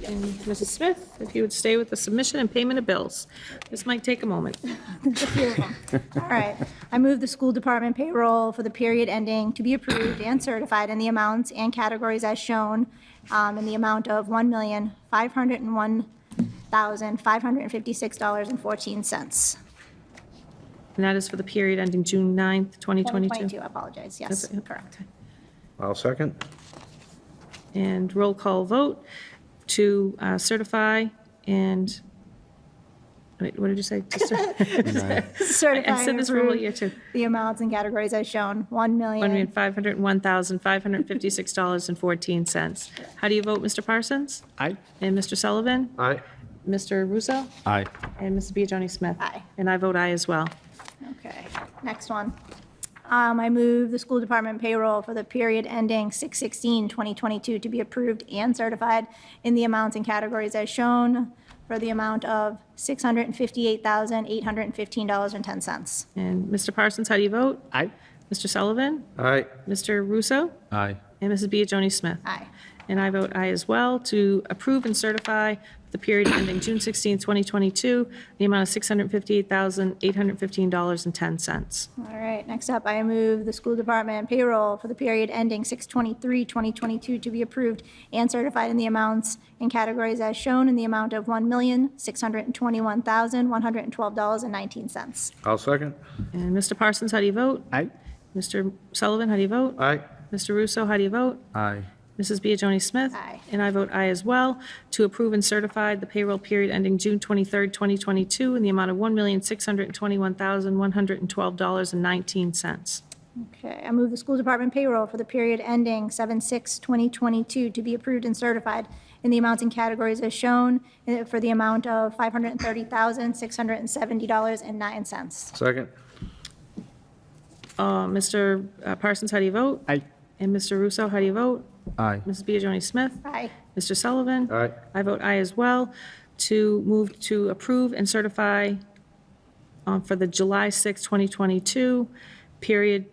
And Mrs. Smith, if you would stay with the submission and payment of bills. This might take a moment. There's a few of them. All right. I move the school department payroll for the period ending to be approved and certified in the amounts and categories as shown in the amount of $1,556.14. And that is for the period ending June 9th, 2022. 2022, I apologize, yes, That's it. correct. I'll second. And roll call vote to certify and, wait, what did you say? Certify I said and this for a whole approve year, too. the amounts and categories as shown, $1,501,556.14. How do you vote, Mr. Parsons? Aye. And Mr. Sullivan? Aye. Mr. Russo? Aye. And Mrs. Biagioni Smith? Aye. And I vote aye as well. Okay, next one. I move the school department payroll for the period ending 6/16/2022 to be approved and certified in the amounts and categories as shown for the amount of $658,815.10. And Mr. Parsons, how do you vote? Aye. Mr. Sullivan? Aye. Mr. Russo? Aye. And Mrs. Biagioni Smith? Aye. And I vote aye as well to approve and certify the period ending June 16, 2022, the amount of $658,815.10. All right, next up, I move the school department payroll for the period ending 6/23/2022 to be approved and certified in the amounts and categories as shown in the amount of $1,621,112.19. I'll second. And Mr. Parsons, how do you vote? Aye. Mr. Sullivan, how do you vote? Aye. Mr. Russo, how do you vote? Aye. Mrs. Biagioni Smith? Aye. And I vote aye as well to approve and certify the payroll period ending June 23rd, 2022 in the amount of $1,621,112.19. Okay, I move the school department payroll for the period ending 7/6/2022 to be approved and certified in the amounts and categories as shown for the amount of $530,670.09. Second. Mr. Parsons, how do you vote? Aye. And Mr. Russo, how do you vote? Aye. Mrs. Biagioni Smith? Aye. Mr. Sullivan? Aye. I vote aye as well to move to approve and certify for the July 6, 2022 period,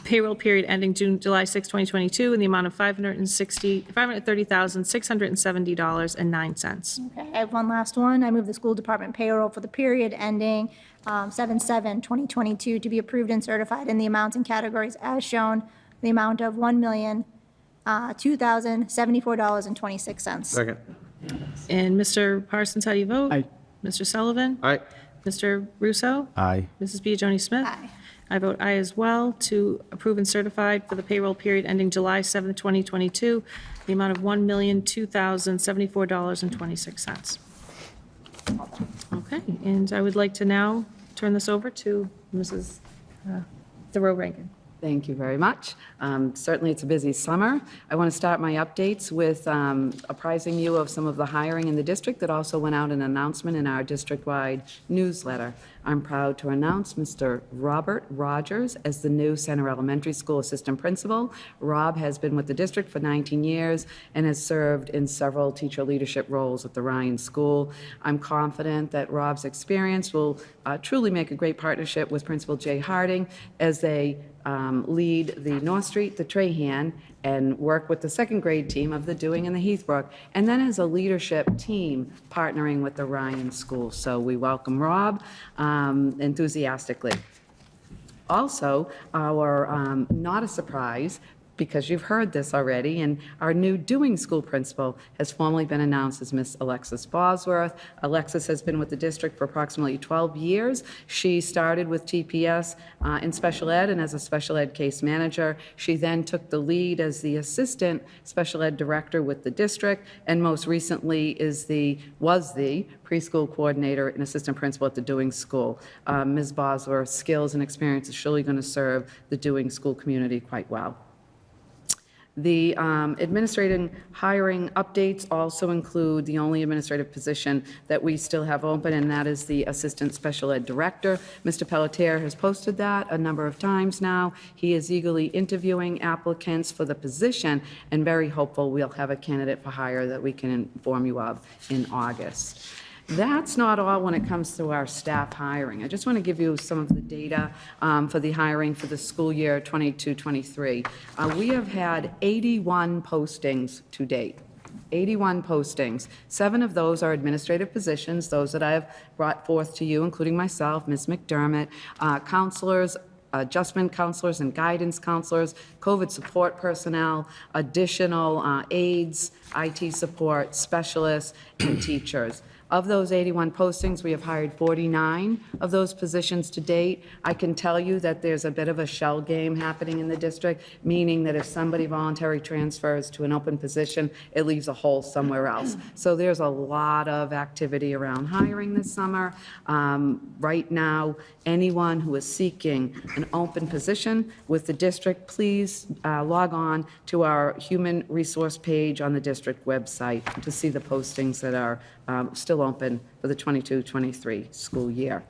payroll period ending July 6, 2022 in the amount of $530,670.09. Okay, I have one last one. I move the school department payroll for the period ending 7/7/2022 to be approved and certified in the amounts and categories as shown, the amount of $1,002,074.26. Second. And Mr. Parsons, how do you vote? Aye. Mr. Sullivan? Aye. Mr. Russo? Aye. Mrs. Biagioni Smith? Aye. I vote aye as well to approve and certify for the payroll period ending July 7, 2022, the amount of $1,002,074.26. Okay, and I would like to now turn this over to Mrs. Thoreau-Rankin. Thank you very much. Certainly, it's a busy summer. I want to start my updates with apprising you of some of the hiring in the district that also went out an announcement in our district-wide newsletter. I'm proud to announce Mr. Robert Rogers as the new Center Elementary School Assistant Principal. Rob has been with the district for 19 years and has served in several teacher leadership roles at the Ryan School. I'm confident that Rob's experience will truly make a great partnership with Principal Jay Harding as they lead the North Street, the Trahan, and work with the second grade team of the Dewing and the Heathbrook, and then as a leadership team partnering with the Ryan School. So we welcome Rob enthusiastically. Also, our, not a surprise, because you've heard this already, and our new Dewing School principal has formally been announced as Miss Alexis Bosworth. Alexis has been with the district for approximately 12 years. She started with TPS in special ed and as a special ed case manager. She then took the lead as the assistant special ed director with the district, and most recently was the preschool coordinator and assistant principal at the Dewing School. Ms. Bosworth's skills and experience is surely going to serve the Dewing School community quite well. The administrative hiring updates also include the only administrative position that we still have open, and that is the Assistant Special Ed Director. Mr. Pelletier has posted that a number of times now. He is eagerly interviewing applicants for the position and very hopeful we'll have a candidate for hire that we can inform you of in August. That's not all when it comes to our staff hiring. I just want to give you some of the data for the hiring for the school year 22-23. We have had 81 postings to date. 81 postings. 7 of those are administrative positions, those that I have brought forth to you, including myself, Ms. McDermott, counselors, adjustment counselors and guidance counselors, COVID support personnel, additional aides, IT support specialists, and teachers. Of those 81 postings, we have hired 49 of those positions to date. I can tell you that there's a bit of a shell game happening in the district, meaning that if somebody voluntarily transfers to an open position, it leaves a hole somewhere else. So there's a lot of activity around hiring this summer. Right now, anyone who is seeking an open position with the district, please log on to our human resource page on the district website to see the postings that are still open for the 22-23 school year.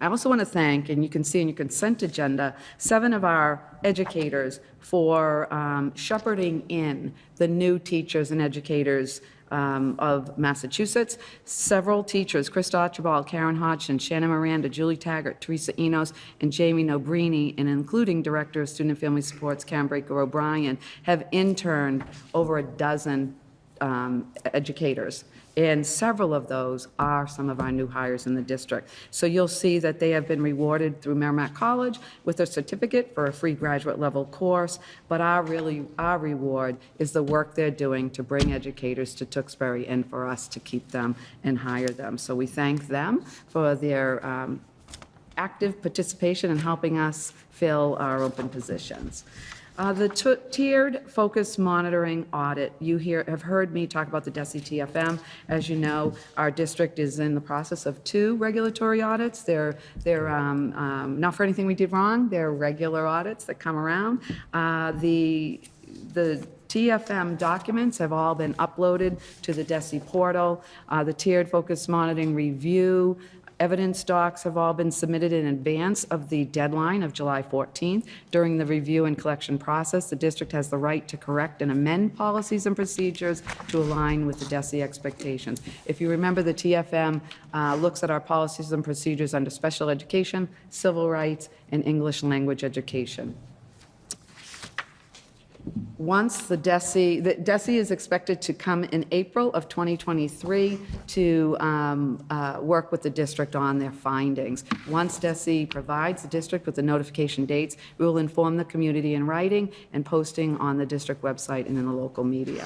I also want to thank, and you can see in your consent agenda, 7 of our educators for shepherding in the new teachers and educators of Massachusetts. Several teachers, Chris Archibald, Karen Hodgson, Shannon Miranda, Julie Taggart, Teresa Enos, and Jamie Nobrini, and including Director of Student and Family Supports, Karen Baker O'Brien, have interned over a dozen educators. And several of those are some of our new hires in the district. So you'll see that they have been rewarded through Merrimack College with a certificate for a free graduate level course, but our reward is the work they're doing to bring educators to Tewksbury and for us to keep them and hire them. So we thank them for their active participation in helping us fill our open positions. The tiered focus monitoring audit, you have heard me talk about the DESE TFM. As you know, our district is in the process of 2 regulatory audits. They're not for anything we did wrong, they're regular audits that come around. The TFM documents have all been uploaded to the DESE portal. The tiered focus monitoring review evidence docs have all been submitted in advance of the deadline of July 14th. During the review and collection process, the district has the right to correct and amend policies and procedures to align with the DESE expectations. If you remember, the TFM looks at our policies and procedures under special education, civil rights, and English language education. Once the DESE is expected to come in April of 2023 to work with the district on their findings. Once DESE provides the district with the notification dates, we will inform the community in writing and posting on the district website and in the local media.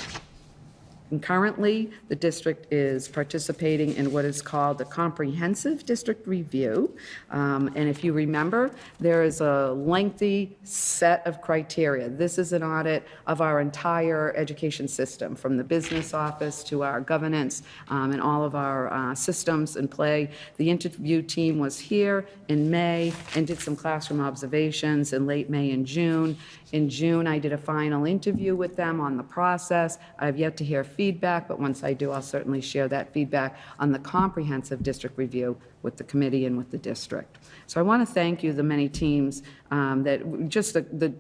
And currently, the district is participating in what is called the Comprehensive District Review. And if you remember, there is a lengthy set of criteria. This is an audit of our entire education system, from the business office to our governance and all of our systems in play. The interview team was here in May and did some classroom observations in late May and June. In June, I did a final interview with them on the process. I've yet to hear feedback, but once I do, I'll certainly share that feedback on the comprehensive district review with the committee and with the district. So I want to thank you, the many teams that just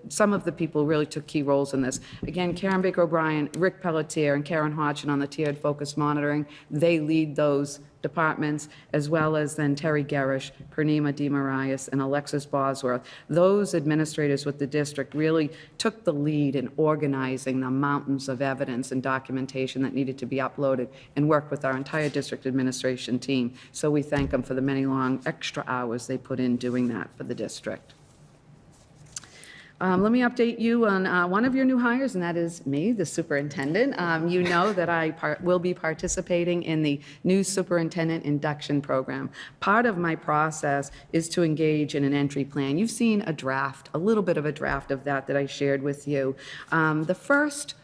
some of the people really took key roles in this. Again, Karen Baker O'Brien, Rick Pelletier, and Karen Hodgson on the tiered focus monitoring. They lead those departments, as well as then Terry Garish, Purnima DeMarias, and Alexis Bosworth. Those administrators with the district really took the lead in organizing the mountains of evidence and documentation that needed to be uploaded and worked with our entire district administration team. So we thank them for the many long extra hours they put in doing that for the district. Let me update you on one of your new hires, and that is me, the superintendent. You know that I will be participating in the new superintendent induction program. Part of my process is to engage in an entry plan. You've seen a draft, a little bit of a draft of that I shared with you. The first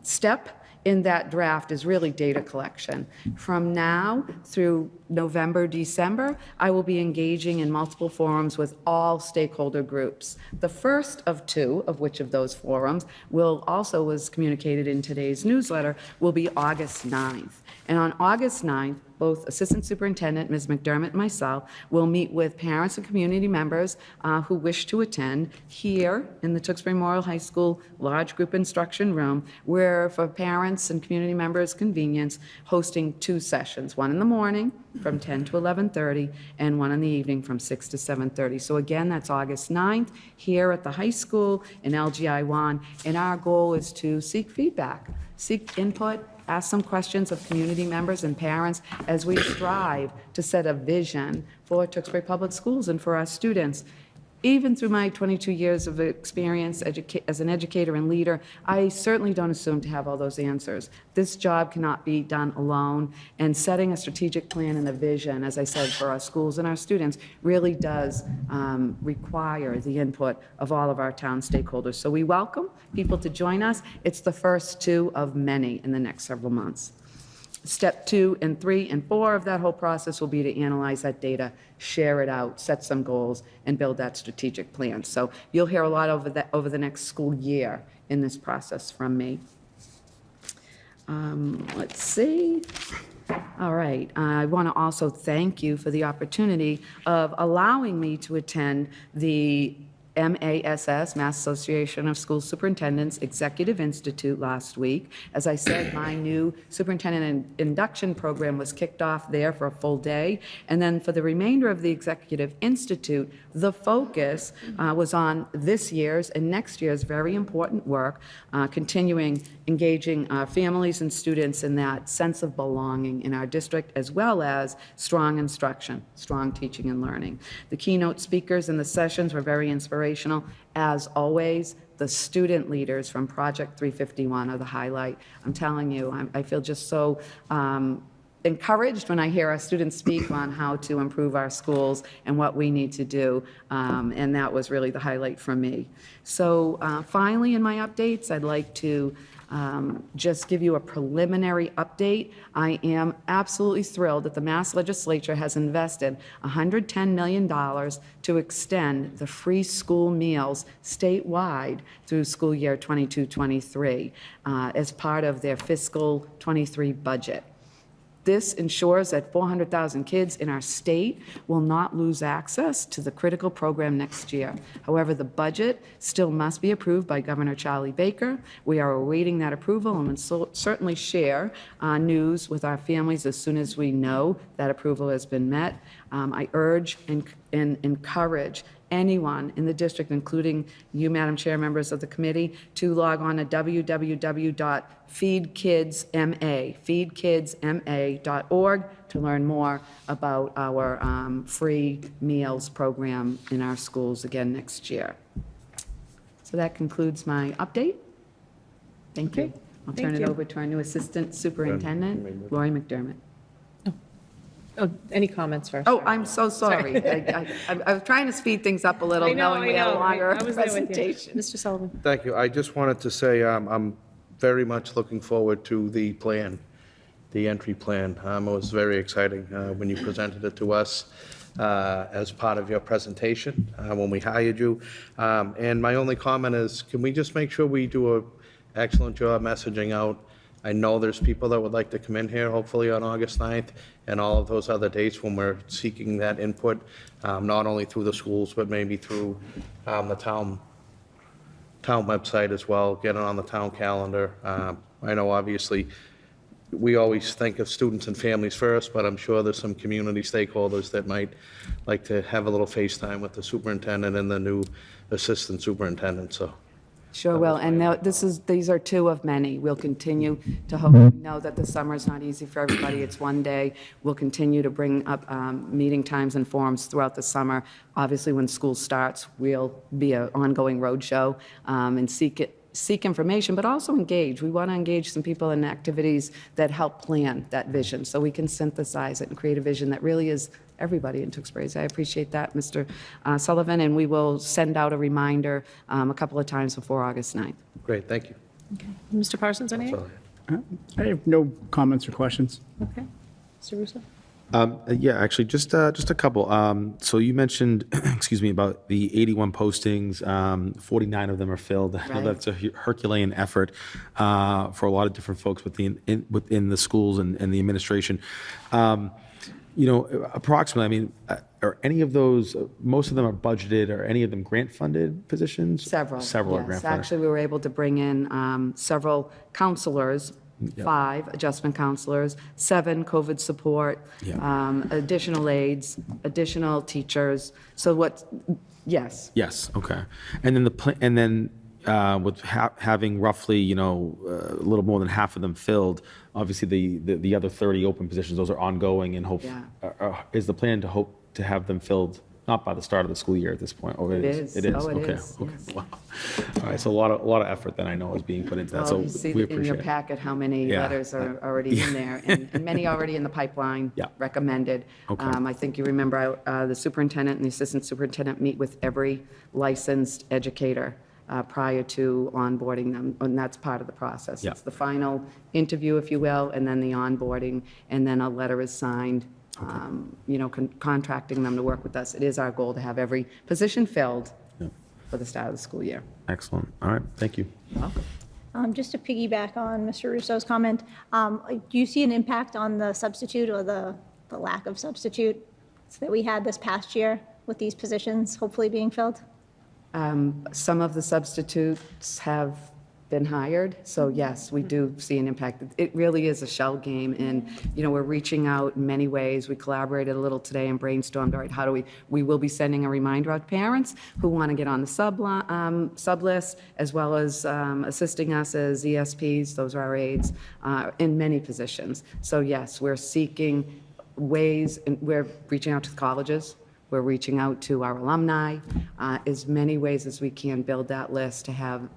step in that draft is really data collection. From now through November, December, I will be engaging in multiple forums with all stakeholder groups. The first of 2 of which of those forums was communicated in today's newsletter, will be August 9th. And on August 9th, both Assistant Superintendent Ms. Mcdermott and myself will meet with parents and community members who wish to attend here in the Tewksbury Memorial High School large group instruction room, where for parents and community members' convenience, hosting 2 sessions, one in the morning from 10 to 11:30 and one in the evening from 6 to 7:30. So again, that's August 9th here at the high school in LGI 1, and our goal is to seek feedback, seek input, ask some questions of community members and parents as we strive to set a vision for Tewksbury Public Schools and for our students. Even through my 22 years of experience as an educator and leader, I certainly don't assume to have all those answers. This job cannot be done alone, and setting a strategic plan and a vision, as I said, for our schools and our students really does require the input of all of our town stakeholders. So we welcome people to join us. It's the first two of many in the next several months. Step 2 and 3 and 4 of that whole process will be to analyze that data, share it out, set some goals, and build that strategic plan. So you'll hear a lot over the next school year in this process from me. Let's see. All right. I want to also thank you for the opportunity of allowing me to attend the MASS, Mass Association of School Superintendents Executive Institute last week. As I said, my new superintendent induction program was kicked off there for a full day. And then for the remainder of the Executive Institute, the focus was on this year's and next year's very important work, continuing engaging families and students in that sense of belonging in our district, as well as strong instruction, strong teaching and learning. The keynote speakers in the sessions were very inspirational. As always, the student leaders from Project 351 are the highlight. I'm telling you, I feel just so encouraged when I hear our students speak on how to improve our schools and what we need to do, and that was really the highlight for me. So finally, in my updates, I'd like to just give you a preliminary update. I am absolutely thrilled that the Mass Legislature has invested $110 million to extend the free school meals statewide through school year 22-23 as part of their fiscal 23 budget. This ensures that 400,000 kids in our state will not lose access to the critical program next year. However, the budget still must be approved by Governor Charlie Baker. We are awaiting that approval and will certainly share news with our families as soon as we know that approval has been met. I urge and encourage anyone in the district, including you, Madam Chair, members of the committee, to log on to www.feedkidsma.org to learn more about our free meals program in our schools again next year. So that concludes my update. Thank you. I'll turn it over to our new Assistant Superintendent, Lori Mcdermott. Oh, any comments first? Oh, I'm so sorry. I was trying to speed things up a little, knowing we had a longer I was there with you. presentation. Mr. Sullivan? Thank you. I just wanted to say I'm very much looking forward to the plan, the entry plan. It was very exciting when you presented it to us as part of your presentation when we hired you. And my only comment is, can we just make sure we do an excellent job messaging out? I know there's people that would like to come in here, hopefully on August 9th, and all of those other dates when we're seeking that input, not only through the schools, but maybe through the town website as well, get it on the town calendar. I know obviously we always think of students and families first, but I'm sure there's some community stakeholders that might like to have a little FaceTime with the superintendent and the new assistant superintendent, so. Sure will, and now these are two of many. We'll continue to hope. We know that the summer is not easy for everybody. It's one day. We'll continue to bring up meeting times and forums throughout the summer. Obviously, when school starts, we'll be an ongoing roadshow and seek information, but also engage. We want to engage some people in activities that help plan that vision so we can synthesize it and create a vision that really is everybody in Tewksbury. I appreciate that, Mr. Sullivan, and we will send out a reminder a couple of times before August 9th. Great, thank you. Mr. Parsons, That's anything? all I had. I have no comments or questions. Okay. Mr. Russo? Yeah, actually, just a couple. So you mentioned, excuse me, about the 81 postings. 49 of them are filled. I know Right. that's a Herculean effort for a lot of different folks within the schools and the administration. Approximately, I mean, are any of those, most of them are budgeted, or any of them grant-funded positions? Several. Several are Yes. grant-funded. Actually, we were able to bring in several counselors, 5 adjustment counselors, 7 COVID support, additional aides, additional teachers. So yes. Yes, okay. And then with having roughly, a little more than half of them filled, obviously the other 30 open positions, those are ongoing and hope, Yeah. is the plan to hope to have them filled, not by the start of the school year at this point? Or It is. It is, Oh, it okay. is, Okay. yes. Wow. All right, so a lot of effort then I know is being put into that, so Well, you see we in your appreciate it. packet how many Yeah. letters are already in there, and many already in the pipeline, Yeah. recommended. Okay. I think you remember the superintendent and the assistant superintendent meet with every licensed educator prior to onboarding them, and that's part of the process. Yeah. It's the final interview, if you will, and then the onboarding, and then a letter is signed, contracting them to work with us. It is our goal to have every position filled Yeah. for the start of the school year. Excellent. All right, thank you. Just to piggyback on Mr. Russo's comment, do you see an impact on the substitute or the lack of substitutes that we had this past year with these positions hopefully being filled? Some of the substitutes have been hired, so yes, we do see an impact. It really is a shell game, and, we're reaching out in many ways. We collaborated a little today and brainstormed, all right, we will be sending a reminder out to parents who want to get on the sub list, as well as assisting us as ESPs, those are our aides, in many positions. So yes, we're seeking ways, and we're reaching out to the colleges. We're reaching out to our alumni, as many ways as we can build that list to have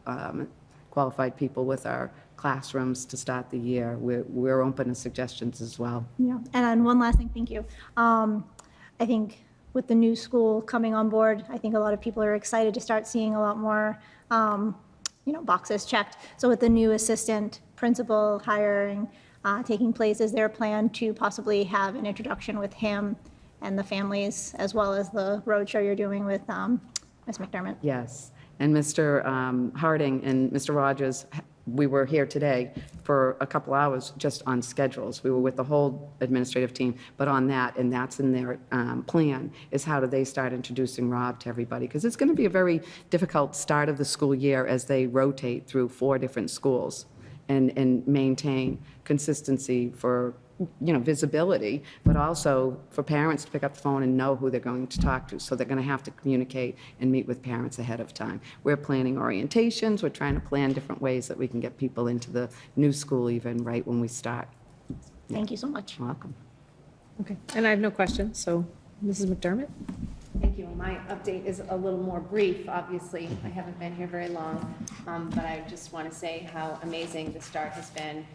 qualified people with our classrooms to start the year. We're open to suggestions as well. Yeah, and then one last thing, thank you. I think with the new school coming on board, I think a lot of people are excited to start seeing a lot more, boxes checked. So with the new assistant principal hiring taking place, is there a plan to possibly have an introduction with him and the families, as well as the roadshow you're doing with Ms. McDermott? Yes, and Mr. Harding and Mr. Rogers, we were here today for a couple hours just on schedules. We were with the whole administrative team, but on that, and that's in their plan, is how do they start introducing Rob to everybody? Because it's going to be a very difficult start of the school year as they rotate through 4 different schools and maintain consistency for visibility, but also for parents to pick up the phone and know who they're going to talk to. So they're going to have to communicate and meet with parents ahead of time. We're planning orientations. We're trying to plan different ways that we can get people into the new school even right when we start. Thank you so much. Welcome. Okay, and I have no questions, so Mrs. McDermott? Thank you. My update is a little more brief, obviously. I haven't been here very long, but I just want to say how amazing the start has been.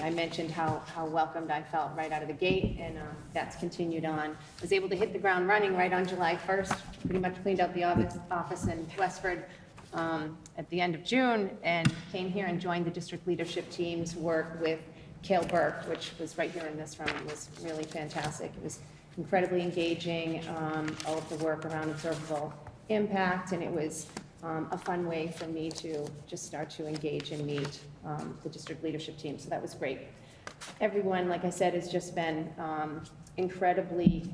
I mentioned how welcomed I felt right out of the gate, and that's continued on. I was able to hit the ground running right on July 1st, pretty much cleaned out the office in Westford at the end of June, and came here and joined the district leadership team's work with Cale Burke, which was right here in this room. It was really fantastic. It was incredibly engaging, all of the work around observable impact, and it was a fun way for me to just start to engage and meet the district leadership team, so that was great. Everyone, like I said, has just been incredibly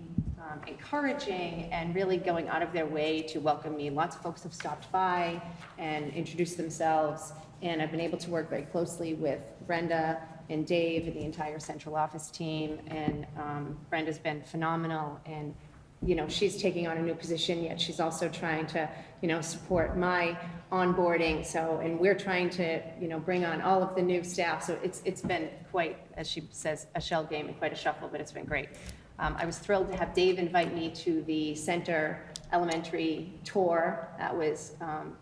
encouraging and really going out of their way to welcome me. Lots of folks have stopped by and introduced themselves, and I've been able to work very closely with Brenda and Dave and the entire central office team, and Brenda's been phenomenal, and she's taking on a new position, yet she's also trying to, support my onboarding. So, and we're trying to, bring on all of the new staff. So it's been quite, as she says, a shell game and quite a shuffle, but it's been great. I was thrilled to have Dave invite me to the Center Elementary tour. That was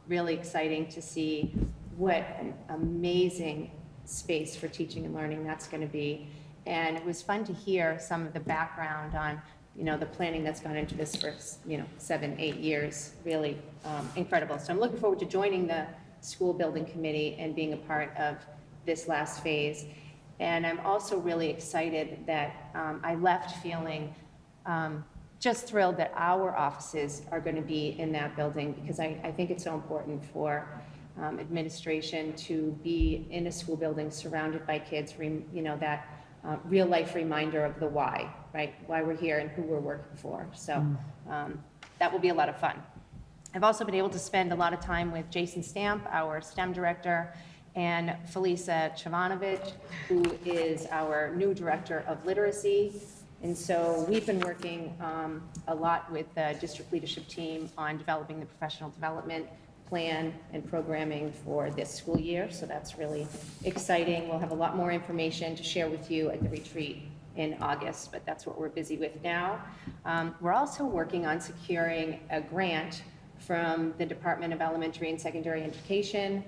really exciting to see what an amazing space for teaching and learning that's going to be. And it was fun to hear some of the background on the planning that's gone into this for 7-8 years. Really incredible. So I'm looking forward to joining the school building committee and being a part of this last phase. And I'm also really excited that I left feeling just thrilled that our offices are going to be in that building, because I think it's so important for administration to be in a school building surrounded by kids, that real life reminder of the why, right? Why we're here and who we're working for. So that will be a lot of fun. I've also been able to spend a lot of time with Jason Stamp, our STEM director, and Felisa Chavanovich, who is our new director of literacy. And so we've been working a lot with the district leadership team on developing the professional development plan and programming for this school year, so that's really exciting. We'll have a lot more information to share with you at the retreat in August, but that's what we're busy with now. We're also working on securing a grant from the Department of Elementary and Secondary Education.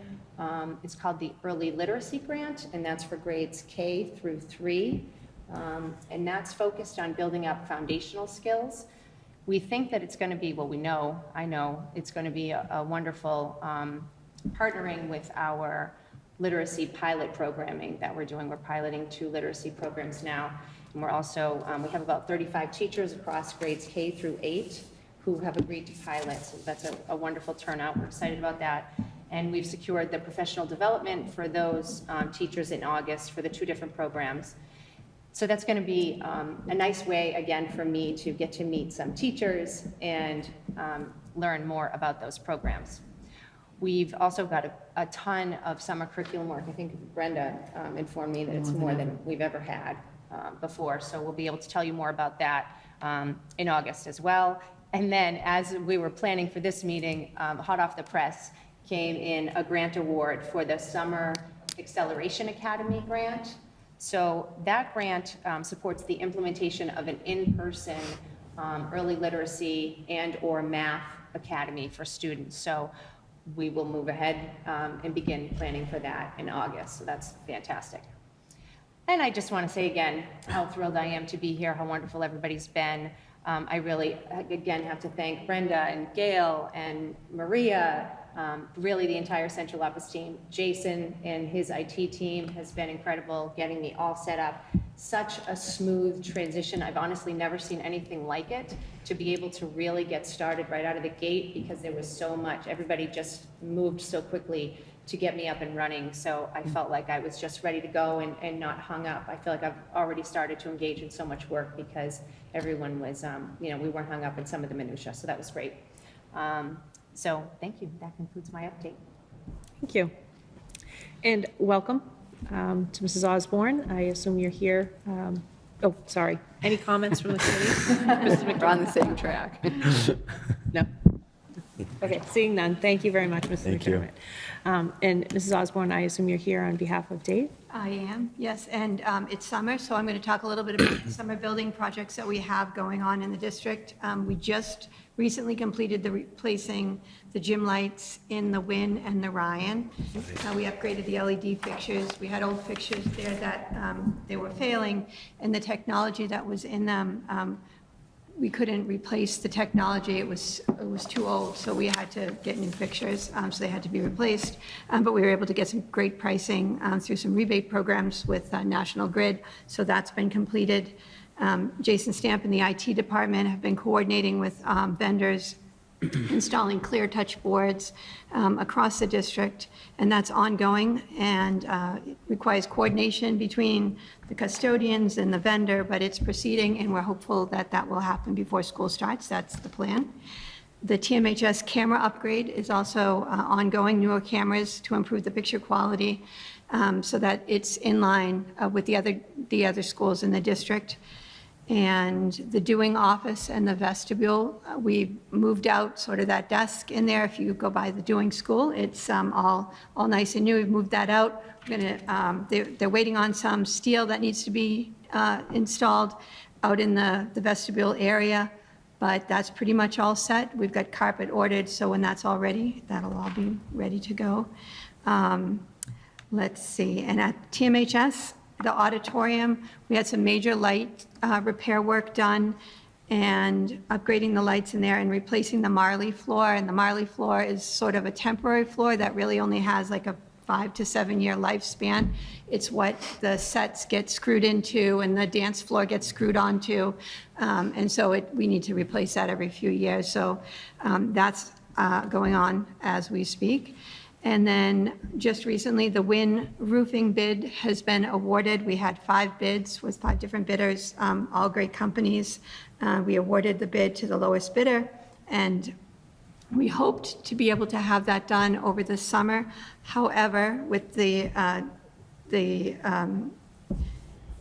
It's called the Early Literacy Grant, and that's for grades K through 3. And that's focused on building up foundational skills. We think that it's going to be, well, I know, it's going to be a wonderful partnering with our literacy pilot programming that we're doing. We're piloting 2 literacy programs now. And we're also, we have about 35 teachers across grades K through 8 who have agreed to pilot. So that's a wonderful turnout. We're excited about that. And we've secured the professional development for those teachers in August for the 2 different programs. So that's going to be a nice way, again, for me to get to meet some teachers and learn more about those programs. We've also got a ton of summer curriculum work. I think Brenda informed me that it's more than we've ever had before. So we'll be able to tell you more about that in August as well. And then as we were planning for this meeting, hot off the press came in a grant award for the Summer Acceleration Academy grant. So that grant supports the implementation of an in-person early literacy and/or math academy for students. So we will move ahead and begin planning for that in August. So that's fantastic. And I just want to say again how thrilled I am to be here, how wonderful everybody's been. I really, again, have to thank Brenda and Gail and Maria, really the entire central office team. Jason and his IT team has been incredible getting me all set up. Such a smooth transition. I've honestly never seen anything like it, to be able to really get started right out of the gate, because there was so much, everybody just moved so quickly to get me up and running. So I felt like I was just ready to go and not hung up. I feel like I've already started to engage in so much work because everyone was, we weren't hung up in some of the minutia. So that was great. So thank you. That concludes my update. Thank you. And welcome to Mrs. Osborne. I assume you're here. Oh, sorry. Any comments from the committee? Mrs. We're on the same track. No? Okay, seeing none. Thank you very much, Mrs. Thank you. McDermott. And Mrs. Osborne, I assume you're here on behalf of Dave? I am, yes, and it's summer, so I'm going to talk a little bit about the summer building projects that we have going on in the district. We just recently completed the replacing the gym lights in the Wynn and the Ryan. We upgraded the LED fixtures. We had old fixtures there that they were failing, and the technology that was in them, we couldn't replace the technology. It was too old, so we had to get new fixtures, so they had to be replaced. But we were able to get some great pricing through some rebate programs with National Grid, so that's been completed. Jason Stamp and the IT department have been coordinating with vendors, installing clear touch boards across the district, and that's ongoing, and it requires coordination between the custodians and the vendor, but it's proceeding, and we're hopeful that that will happen before school starts. That's the plan. The TMHS camera upgrade is also ongoing, newer cameras to improve the picture quality so that it's in line with the other schools in the district. And the doing office and the vestibule, we moved out sort of that desk in there. If you go by the doing school, it's all nice and new. We've moved that out. We're gonna, they're waiting on some steel that needs to be installed out in the vestibule area, but that's pretty much all set. We've got carpet ordered, so when that's all ready, that'll all be ready to go. Let's see, and at TMHS, the auditorium, we had some major light repair work done and upgrading the lights in there and replacing the Marley floor. And the Marley floor is sort of a temporary floor that really only has like a 5 to 7 year lifespan. It's what the sets get screwed into and the dance floor gets screwed onto. And so we need to replace that every few years. So that's going on as we speak. And then just recently, the Wynn roofing bid has been awarded. We had 5 bids with 5 different bidders, all great companies. We awarded the bid to the lowest bidder, and we hoped to be able to have that done over the summer. However, with the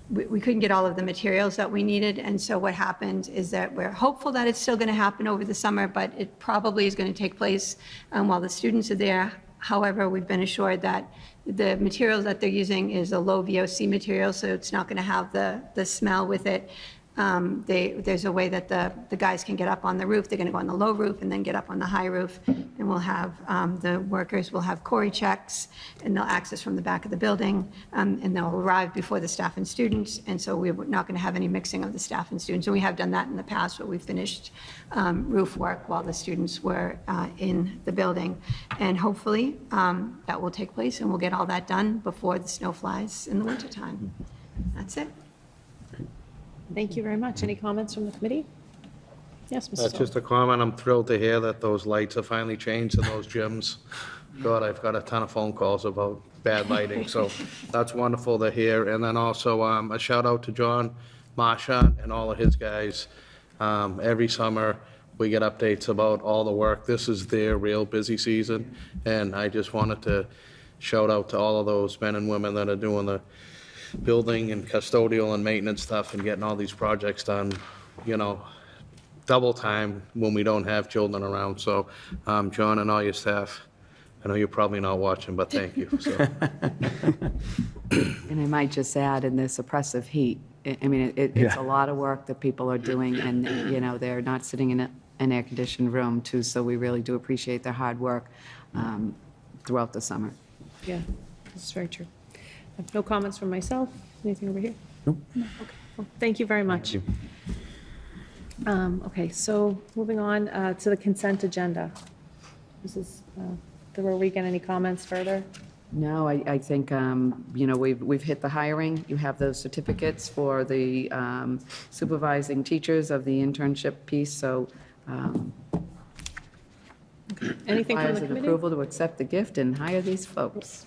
we couldn't get all of the materials that we needed. And so what happened is that we're hopeful that it's still going to happen over the summer, but it probably is going to take place while the students are there. However, we've been assured that the materials that they're using is a low VOC material, so it's not going to have the smell with it. There's a way that the guys can get up on the roof. They're going to go on the low roof and then get up on the high roof. And we'll have, the workers will have Cory checks, and they'll access from the back of the building, and they'll arrive before the staff and students. And so we're not going to have any mixing of the staff and students. And we have done that in the past, where we finished roof work while the students were in the building. And hopefully that will take place, and we'll get all that done before the snow flies in the wintertime. That's it. Thank you very much. Any comments from the committee? Yes, Mr. Sullivan. Just a comment, I'm thrilled to hear that those lights are finally changed in those gyms. God, I've got a ton of phone calls about bad lighting, so that's wonderful to hear. And then also a shout out to John Marsha and all of his guys. Every summer, we get updates about all the work. This is their real busy season, and I just wanted to shout out to all of those men and women that are doing the building and custodial and maintenance stuff and getting all these projects done, double time when we don't have children around. So, John and all your staff, I know you're probably not watching, but thank you. So. And I might just add, in this oppressive heat, I mean, it's a lot of work that people are doing, and, they're not sitting in an air-conditioned room, too, so we really do appreciate their hard work throughout the summer. Yeah, this is very true. I have no comments from myself. Anything over here? Nope. No. Okay. Well, thank you very much. Thank you. Okay, so moving on to the consent agenda. Were we getting any comments further? No, I think, we've hit the hiring. You have those certificates for the supervising teachers of the internship piece, so Anything from requires the an committee? approval to accept the gift and hire these folks.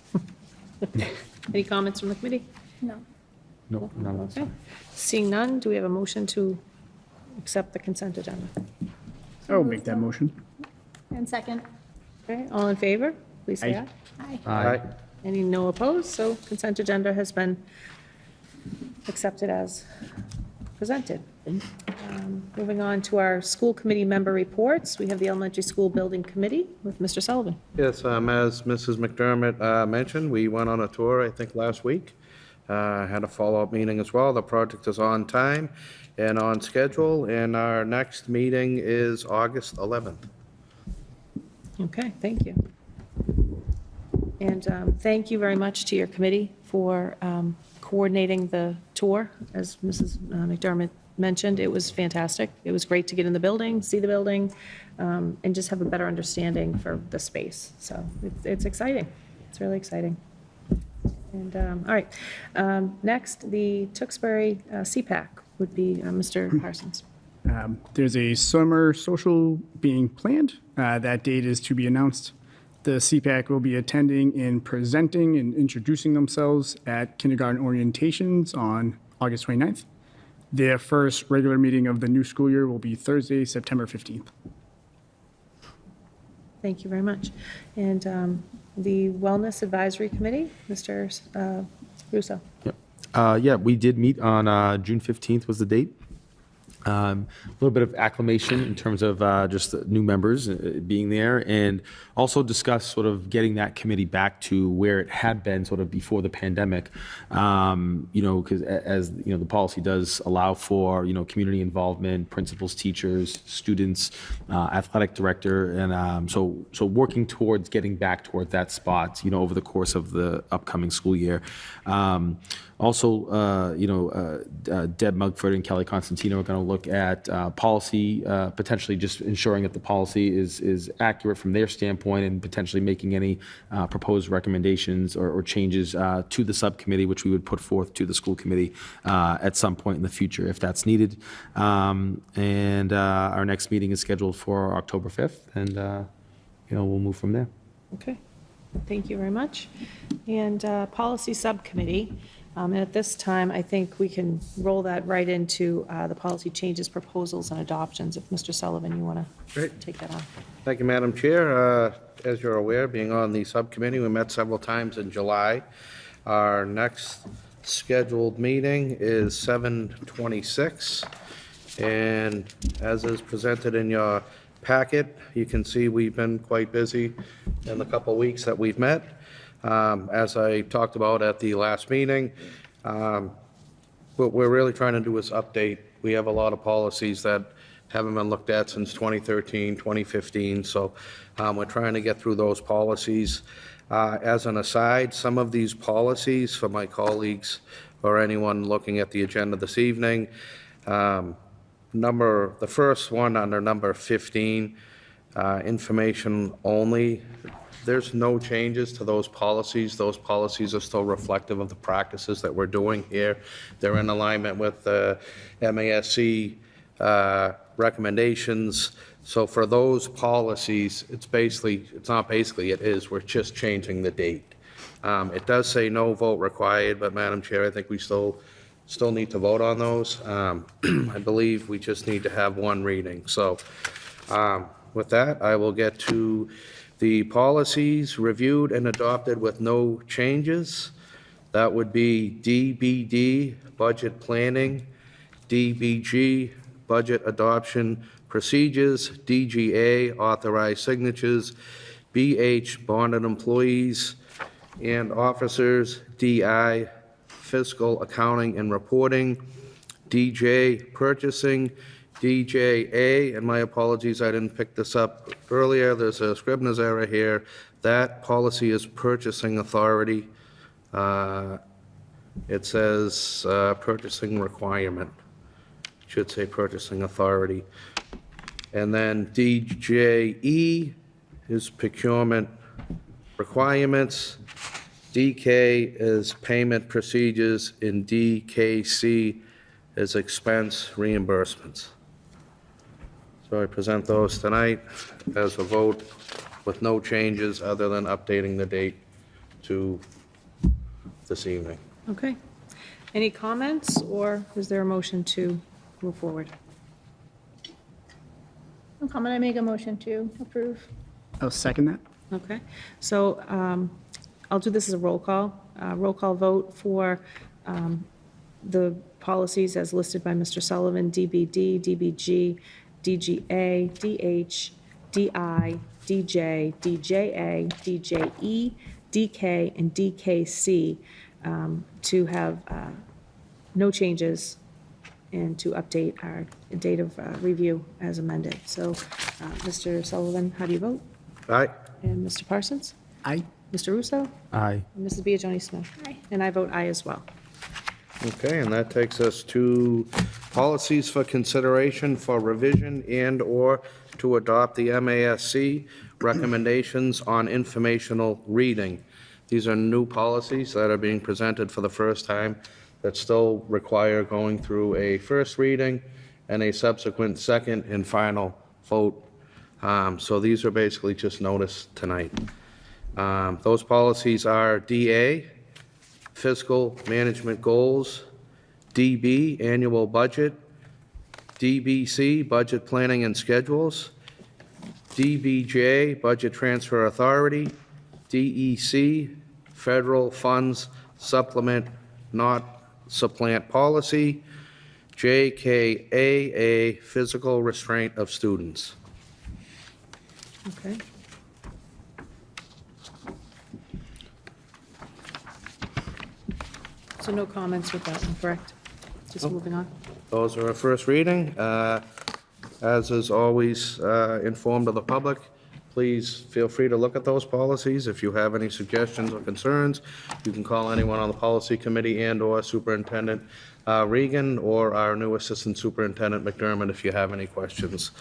Any comments from the committee? No. Nope, none of Okay. Seeing none, do we have a motion to accept the consent agenda? I will make that motion. And second? Okay, all in favor? Please say Aye. aye. Aye. Any no opposed? So consent agenda has been accepted as presented. Moving on to our school committee member reports. We have the elementary school building committee with Mr. Sullivan. Yes, as Mrs. McDermott mentioned, we went on a tour, I think, last week. Had a follow-up meeting as well. The project is on time and on schedule, and our next meeting is August 11th. Okay, thank you. And thank you very much to your committee for coordinating the tour. As Mrs. McDermott mentioned, it was fantastic. It was great to get in the building, see the building, and just have a better understanding for the space. So it's exciting. It's really exciting. And, all right, next, the Tewksbury CPAC would be Mr. Parsons. There's a summer social being planned. That date is to be announced. The CPAC will be attending and presenting and introducing themselves at kindergarten orientations on August 29th. Their first regular meeting of the new school year will be Thursday, September 15th. Thank you very much. And the Wellness Advisory Committee, Mr. Russo. Yeah, we did meet on June 15th was the date. A little bit of acclimation in terms of just the new members being there, and also discuss sort of getting that committee back to where it had been sort of before the pandemic. Because as the policy does allow for community involvement, principals, teachers, students, athletic director, and so working towards getting back toward that spot over the course of the upcoming school year. Also, Deb Mugford and Kelly Constantino are going to look at policy, potentially just ensuring that the policy is accurate from their standpoint, and potentially making any proposed recommendations or changes to the subcommittee, which we would put forth to the school committee at some point in the future if that's needed. And our next meeting is scheduled for October 5th, and we'll move from there. Okay, thank you very much. And Policy Subcommittee. And at this time, I think we can roll that right into the policy changes, proposals, and adoptions. If Mr. Sullivan, you want to take that on. Thank you, Madam Chair. As you're aware, being on the subcommittee, we met several times in July. Our next scheduled meeting is 7:26. And as is presented in your packet, you can see we've been quite busy in the couple weeks that we've met. As I talked about at the last meeting, what we're really trying to do is update. We have a lot of policies that haven't been looked at since 2013, 2015, so we're trying to get through those policies. As an aside, some of these policies for my colleagues or anyone looking at the agenda this evening, the first one under number 15, information only, there's no changes to those policies. Those policies are still reflective of the practices that we're doing here. They're in alignment with the MASC recommendations. So for those policies, it is, we're just changing the date. It does say no vote required, but Madam Chair, I think we still need to vote on those. I believe we just need to have one reading. So with that, I will get to the policies reviewed and adopted with no changes. That would be DBD, budget planning, DBG, budget adoption procedures, DGA, authorized signatures, BH, bonded employees and officers, DI, fiscal accounting and reporting, DJ, purchasing, DJA, and my apologies, I didn't pick this up earlier, there's a Scribner's error here. That policy is purchasing authority. It says purchasing requirement. Should say purchasing authority. And then DJE is procurement requirements. DK is payment procedures, and DKC is expense reimbursements. So I present those tonight as a vote with no changes other than updating the date to this evening. Okay. Any comments, or is there a motion to move forward? No comment, I make a motion to approve. I'll second that. Okay, so I'll do this as a roll call vote for the policies as listed by Mr. Sullivan, DBD, DBG, DGA, DH, DI, DJ, DJA, DJE, DK, and DKC to have no changes and to update our date of review as amended. So, Mr. Sullivan, how do you vote? Aye. And Mr. Parsons? Aye. Mr. Russo? Aye. And Mrs. Biagioni-Smith? Aye. And I vote aye as well. Okay, and that takes us to policies for consideration for revision and/or to adopt the MASC recommendations on informational reading. These are new policies that are being presented for the first time that still require going through a first reading and a subsequent second and final vote. So these are basically just noticed tonight. Those policies are DA, fiscal management goals, DB, annual budget, DBC, budget planning and schedules, DBJ, budget transfer authority, DEC, federal funds supplement, not supplant policy, JKAA, physical restraint of students. Okay. So no comments with that one, correct? Just moving on? Those are a first reading. As is always informed of the public, please feel free to look at those policies. If you have any suggestions or concerns, you can call anyone on the policy committee and/or Superintendent Regan or our new Assistant Superintendent Mcdermott if you have any questions.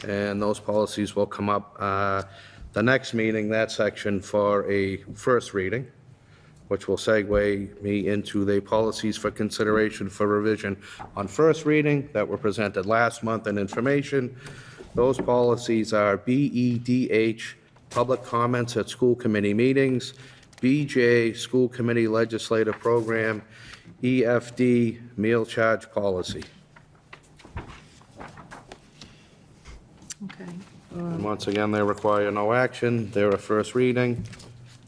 And those policies will come up the next meeting, that section, for a first reading, which will segue me into the policies for consideration for revision on first reading that were presented last month in information. Those policies are BEDH, public comments at school committee meetings, BJ, school committee legislative program, EFD, meal charge policy. Okay. And once again, they require no action. They're a first reading.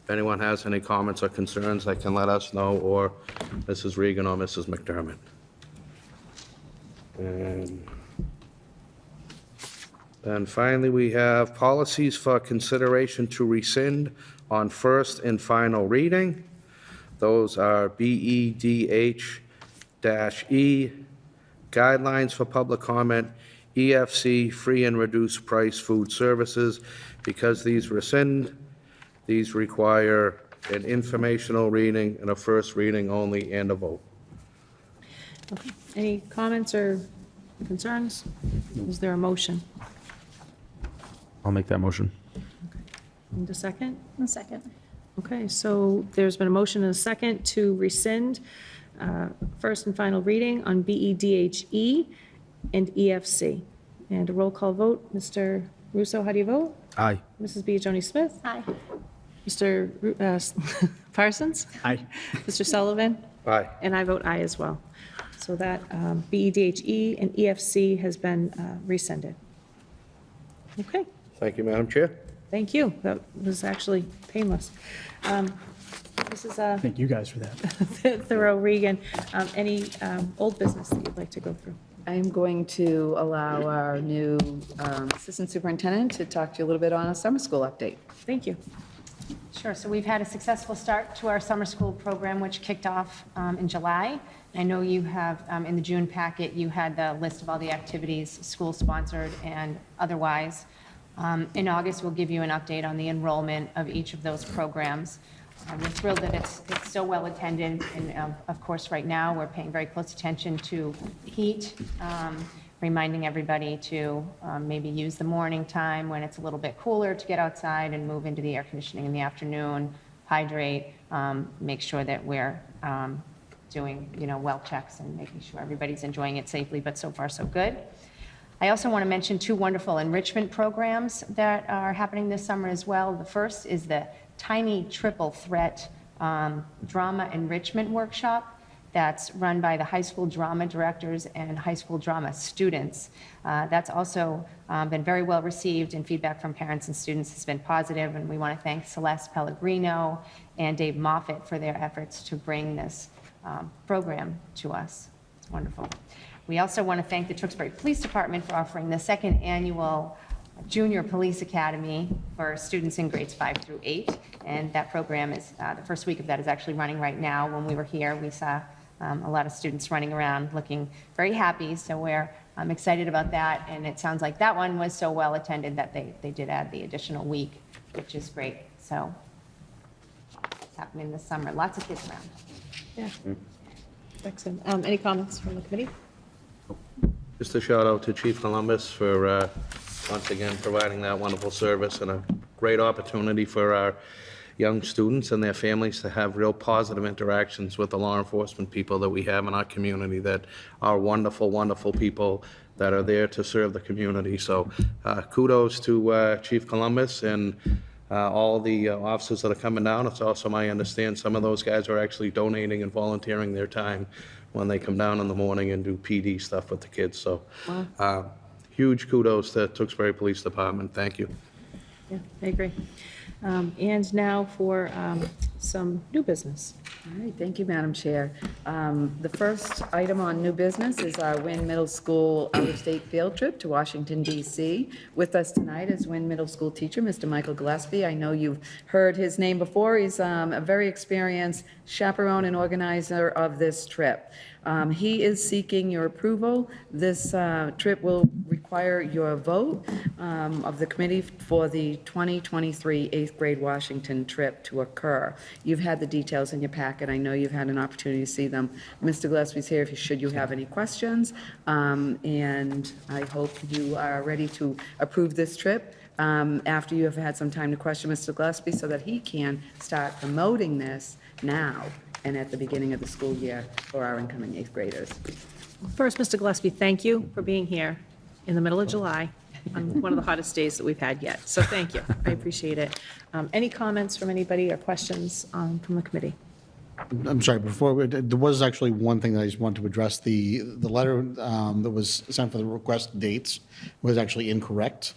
If anyone has any comments or concerns, they can let us know, or Mrs. Regan or Mrs. McDermott. And then finally, we have policies for consideration to rescind on first and final reading. Those are BEDH-E, guidelines for public comment, EFC, free and reduced price food services. Because these rescind, these require an informational reading and a first reading only and a vote. Okay. Any comments or concerns? Is there a motion? I'll make that motion. And a second? A second. Okay, so there's been a motion and a second to rescind first and final reading on BEDHE and EFC. And a roll call vote. Mr. Russo, how do you vote? Aye. Mrs. Biagioni-Smith? Aye. Mr. Parsons? Aye. Mr. Sullivan? Aye. And I vote aye as well. So that BEDHE and EFC has been rescinded. Okay, Thank you, Madam Chair. thank you. That was actually painless. This is Thank you guys for that. Thoreau Regan. Any old business that you'd like to go through? I am going to allow our new Assistant Superintendent to talk to you a little bit on a summer school update. Thank you. Sure. So we've had a successful start to our summer school program, which kicked off in July. I know you have, in the June packet, you had the list of all the activities, school-sponsored and otherwise. In August, we'll give you an update on the enrollment of each of those programs. We're thrilled that it's so well attended, and of course, right now, we're paying very close attention to heat, reminding everybody to maybe use the morning time when it's a little bit cooler to get outside and move into the air conditioning in the afternoon, hydrate, make sure that we're doing, well checks and making sure everybody's enjoying it safely, but so far so good. I also want to mention 2 wonderful enrichment programs that are happening this summer as well. The first is the Tiny Triple Threat Drama Enrichment Workshop that's run by the high school drama directors and high school drama students. That's also been very well received, and feedback from parents and students has been positive, and we want to thank Celeste Pellegrino and Dave Moffett for their efforts to bring this program to us. It's wonderful. We also want to thank the Tewksbury Police Department for offering the 2nd annual Junior Police Academy for students in grades 5 through 8. And that program is, the first week of that is actually running right now. When we were here, we saw a lot of students running around looking very happy. So we're excited about that. And it sounds like that one was so well attended that they did add the additional week, which is great. So it's happening this summer. Lots of kids around. Yeah. Excellent. Any comments from the committee? Just a shout out to Chief Columbus for once again providing that wonderful service and a great opportunity for our young students and their families to have real positive interactions with the law enforcement people that we have in our community that are wonderful, wonderful people that are there to serve the community. So kudos to Chief Columbus and all the officers that are coming down. It's also my understanding some of those guys are actually donating and volunteering their time when they come down in the morning and do PD stuff with the kids. So huge kudos to Tewksbury Police Department. Thank you. Yeah, I agree. And now for some new business. All right, thank you, Madam Chair. The first item on new business is our Wynn Middle School out-of-state field trip to Washington, D.C. With us tonight is Wynn Middle School teacher, Mr. Michael Gillespie. I know you've heard his name before. He's a very experienced chaperone and organizer of this trip. He is seeking your approval. This trip will require your vote of the committee for the 2023 8th grade Washington trip to occur. You've had the details in your packet. I know you've had an opportunity to see them. Mr. Gillespie's here if you have any questions. And I hope you are ready to approve this trip after you have had some time to question Mr. Gillespie so that he can start promoting this now and at the beginning of the school year for our incoming 8th graders. First, Mr. Gillespie, thank you for being here in the middle of July on one of the hottest days that we've had yet. So thank you. I appreciate it. Any comments from anybody or questions from the committee? I'm sorry, there was actually one thing that I just wanted to address. The letter that was sent for the request dates was actually incorrect.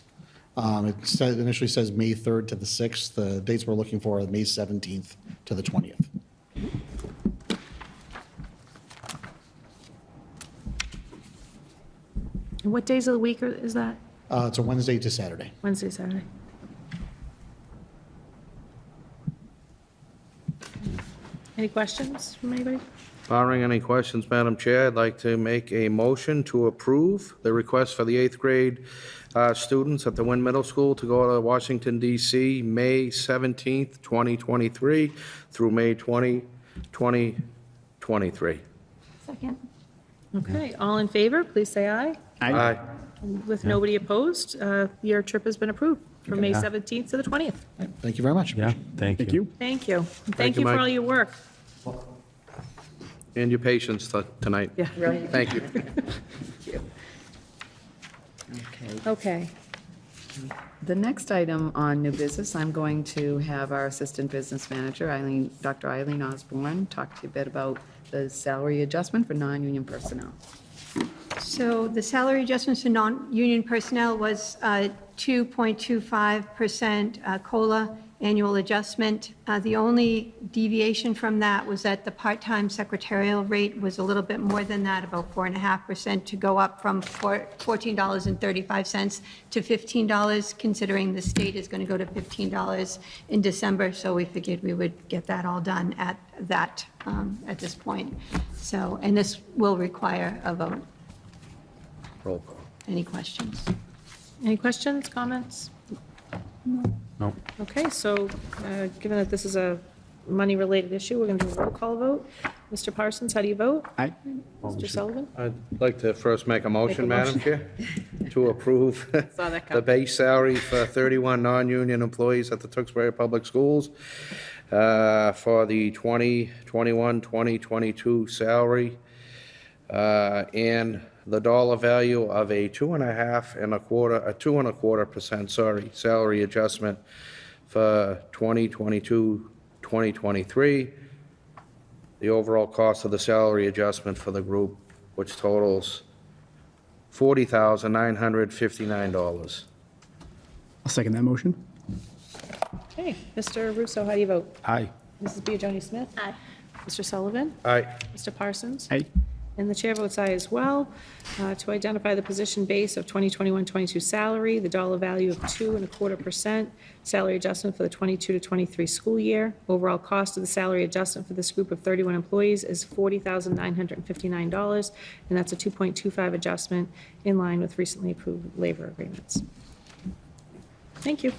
Initially says May 3rd to the 6th. The dates we're looking for are May 17th to the 20th. And what days of the week is that? It's a Wednesday to Saturday. Wednesday, Saturday? Any questions from anybody? Barring any questions, Madam Chair, I'd like to make a motion to approve the request for the 8th grade students at the Wynn Middle School to go to Washington DC, May 17th, 2023 through May 20, 2023. Second. Okay, all in favor, please say aye. Aye. And with nobody opposed, your trip has been approved from May 17th to the 20th. Thank you very much. Yeah, thank you. Thank you. Thank you. And Thank Thank you, you for Mike. all your work. And your patience tonight. Yeah. Right. Thank you. Okay. Okay. The next item on new business, I'm going to have our Assistant Business Manager, Dr. Eileen Osborne, talk to you a bit about the salary adjustment for non-union personnel. So the salary adjustments for non-union personnel was 2.25% COLA annual adjustment. The only deviation from that was that the part-time secretarial rate was a little bit more than that, about 4.5%, to go up from $14.35 to $15, considering the state is going to go to $15 in December. So we figured we would get that all done at this point. So, and this will require a vote. Roll call. Any questions? Any questions, comments? No. Okay, so given that this is a money-related issue, we're going to do a roll call vote. Mr. Parsons, how do you vote? Aye. Mr. Sullivan? I'd like to first make a motion, Make a Madam Chair, to approve Saw that the come. base salary for 31 non-union employees at the Tewksbury Public Schools for the 2021-2022 salary, and the dollar value of a 2.25% salary adjustment for 2022-2023. The overall cost of the salary adjustment for the group, which totals $40,959. I'll second that motion. Okay, Mr. Russo, how do you vote? Aye. Mrs. Biagioni-Smith? Aye. Mr. Sullivan? Aye. Mr. Parsons? Aye. And the chair votes aye as well. To identify the position base of 2021-22 salary, the dollar value of 2.25% salary adjustment for the 22 to 23 school year. Overall cost of the salary adjustment for this group of 31 employees is $40,959, and that's a 2.25 adjustment in line with recently approved labor agreements. Thank you.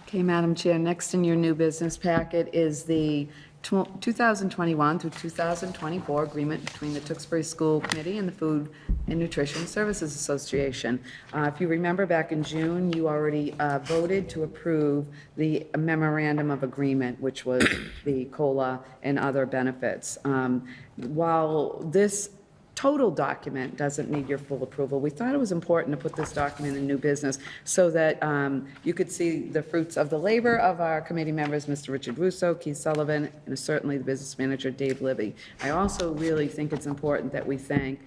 Okay, Madam Chair, next in your new business packet is the 2021 through 2024 agreement between the Tewksbury School Committee and the Food and Nutrition Services Association. If you remember, back in June, you already voted to approve the memorandum of agreement, which was the COLA and other benefits. While this total document doesn't need your full approval, we thought it was important to put this document in new business so that you could see the fruits of the labor of our committee members, Mr. Richard Russo, Keith Sullivan, and certainly the business manager, Dave Libby. I also really think it's important that we thank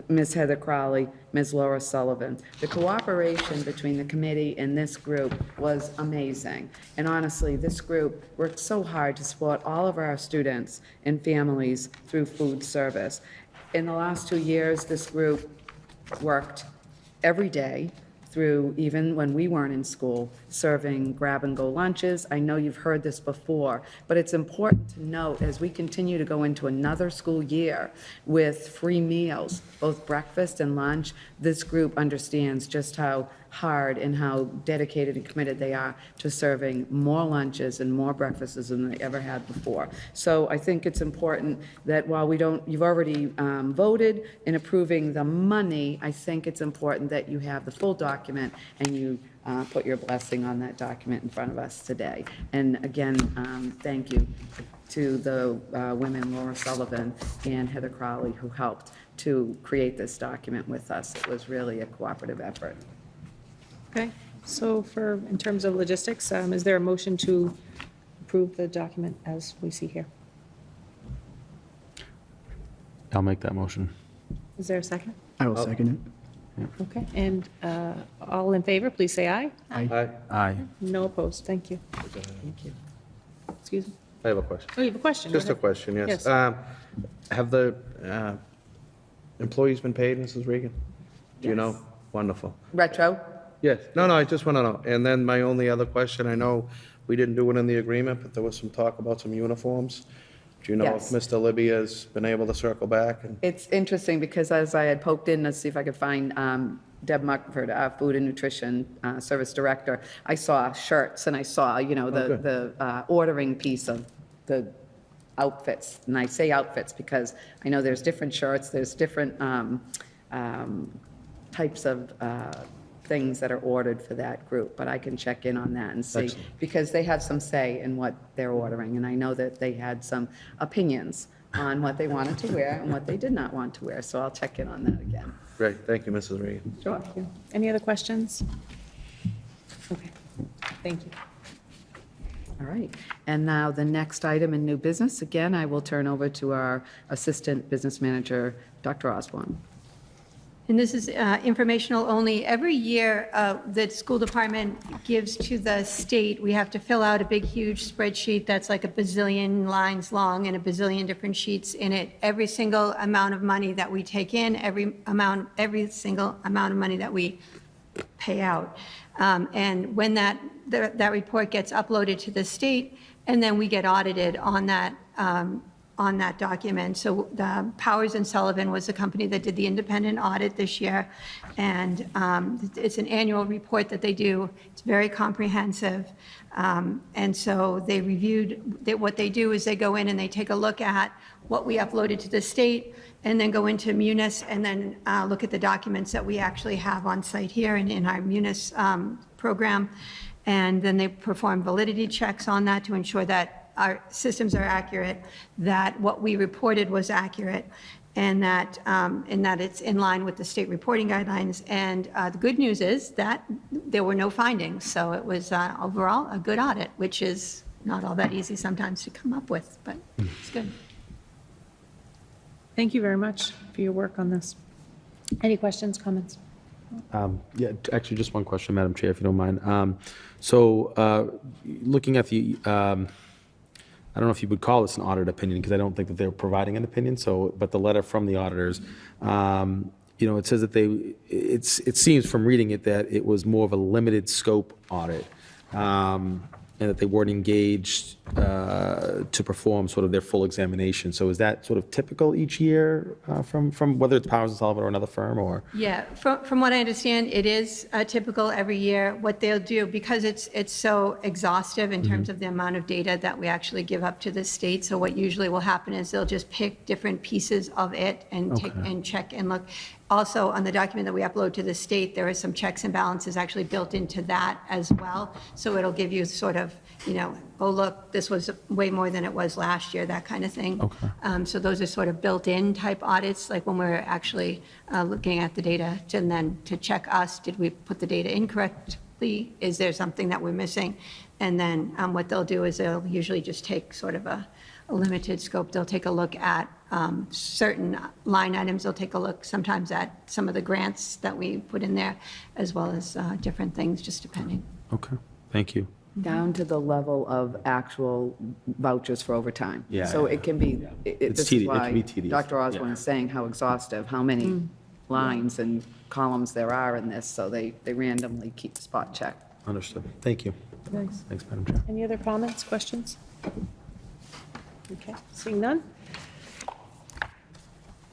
Ms. Heather Crowley, Ms. Laura Sullivan. The cooperation between the committee and this group was amazing. And honestly, this group worked so hard to support all of our students and families through food service. In the last 2 years, this group worked every day through, even when we weren't in school, serving grab-and-go lunches. I know you've heard this before, but it's important to note as we continue to go into another school year with free meals, both breakfast and lunch, this group understands just how hard and how dedicated and committed they are to serving more lunches and more breakfasts than they ever had before. So I think it's important that while you've already voted in approving the money, I think it's important that you have the full document and you put your blessing on that document in front of us today. And again, thank you to the women, Laura Sullivan and Heather Crowley, who helped to create this document with us. It was really a cooperative effort. Okay, so in terms of logistics, is there a motion to approve the document as we see here? I'll make that motion. Is there a second? I will second it. Okay, and all in favor, please say aye. Aye. No opposed, thank you. Thank you. Excuse me? I have a question. Oh, you have a question? Go Just a ahead. question, yes. Yes. Have the employees been paid, Mrs. Regan? Do you know? Yes. Wonderful. Retro? Yes, no, I just want to know. And then my only other question, I know we didn't do it in the agreement, but there was some talk about some uniforms. Do you know if Yes. Mr. Libby has been able to circle back? And It's interesting because as I had poked in to see if I could find Deb Muckford, our Food and Nutrition Service Director, I saw shirts and I saw, good. the ordering piece of the outfits. And I say outfits because I know there's different shirts, there's different types of things that are ordered for that group, but I can check in on that and see, because they have some say in what they're ordering, and I know that they had some opinions on what they wanted to wear and what they did not want to wear, so I'll check in on that again. Great, thank you, Mrs. Regan. Sure. Any other questions? Okay, thank you. All right, and now the next item in new business, again, I will turn over to our Assistant Business Manager, Dr. Osborne. And this is informational only. Every year, the school department gives to the state, we have to fill out a big, huge spreadsheet that's like a bazillion lines long and a bazillion different sheets in it. Every single amount of money that we take in, every single amount of money that we pay out. And when that report gets uploaded to the state, and then we get audited on that document. So the Powers and Sullivan was the company that did the independent audit this year. And it's an annual report that they do. It's very comprehensive. And so they reviewed, what they do is they go in and they take a look at what we uploaded to the state, and then go into Munis and then look at the documents that we actually have on site here and in our Munis program. And then they perform validity checks on that to ensure that our systems are accurate, that what we reported was accurate, and that it's in line with the state reporting guidelines. And the good news is that there were no findings. So it was overall a good audit, which is not all that easy sometimes to come up with, but it's good. Thank you very much for your work on this. Any questions, comments? Yeah, actually, just one question, Madam Chair, if you don't mind. So looking at the, I don't know if you would call this an audit opinion, because I don't think that they're providing an opinion, but the letter from the auditors, it says that it seems from reading it that it was more of a limited scope audit, and that they weren't engaged to perform sort of their full examination. So is that sort of typical each year from whether it's Powers and Sullivan or another firm, or? Yeah, from what I understand, it is typical every year. What they'll do, because it's so exhaustive in terms of the amount of data that we actually give up to the state, so what usually will happen is they'll just pick different pieces of it and take and check and look. Also, on the document that we upload to the state, there are some checks and balances actually built into that as well. So it'll give you sort of, oh, look, this was way more than it was last year, that kind of thing. Okay. So those are sort of built-in type audits, like when we're actually looking at the data to check us, did we put the data incorrectly? Is there something that we're missing? And then what they'll do is they'll usually just take sort of a limited scope. They'll take a look at certain line items. They'll take a look sometimes at some of the grants that we put in there, as well as different things, just depending. Okay, thank you. Down to the level of actual vouchers for overtime. Yeah, So yeah. it can be, It's this is tedious. It why can be tedious. Dr. Osborne Yeah. is saying how exhaustive, how many lines and columns there are in this, so they randomly keep spot check. Understood. Thank you. Thanks. Thanks, Madam Chair. Any other comments, questions? Okay, seeing none.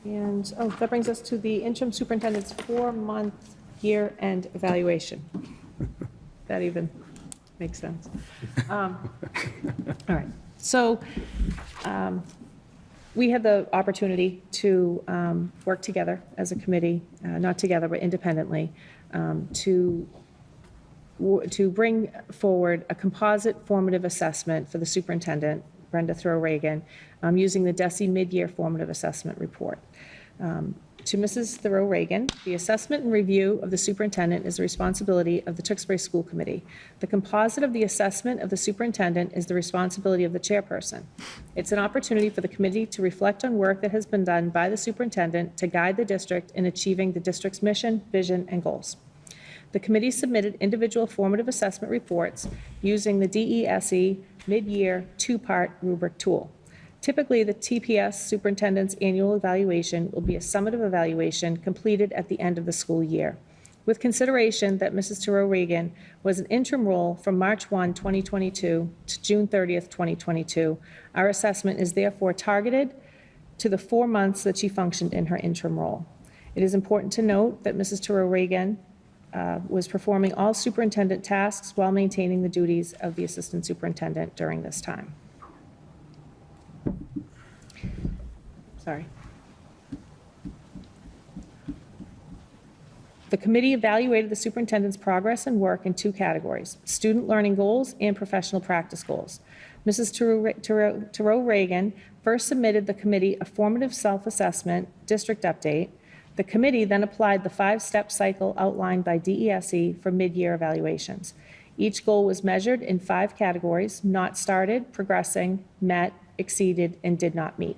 And, that brings us to the interim superintendent's 4-month year-end evaluation. That even makes sense. All right, so we had the opportunity to work together as a committee, not together, but independently, to bring forward a composite formative assessment for the superintendent, Brenda Throw-Reagan, using the DESE mid-year formative assessment report. To Mrs. Thoreau Reagan, the assessment and review of the superintendent is the responsibility of the Tewksbury School Committee. The composite of the assessment of the superintendent is the responsibility of the chairperson. It's an opportunity for the committee to reflect on work that has been done by the superintendent to guide the district in achieving the district's mission, vision, and goals. The committee submitted individual formative assessment reports using the DESE mid-year two-part rubric tool. Typically, the TPS superintendent's annual evaluation will be a summative evaluation completed at the end of the school year. With consideration that Mrs. Thoreau Reagan was an interim role from March 1, 2022 to June 30th, 2022, our assessment is therefore targeted to the 4 months that she functioned in her interim role. It is important to note that Mrs. Thoreau Reagan was performing all superintendent tasks while maintaining the duties of the assistant superintendent during this time. Sorry. The committee evaluated the superintendent's progress and work in 2 categories: student learning goals and professional practice goals. Mrs. Thoreau Reagan first submitted the committee a formative self-assessment district update. The committee then applied the 5-step cycle outlined by DESE for mid-year evaluations. Each goal was measured in 5 categories: not started, progressing, met, exceeded, and did not meet.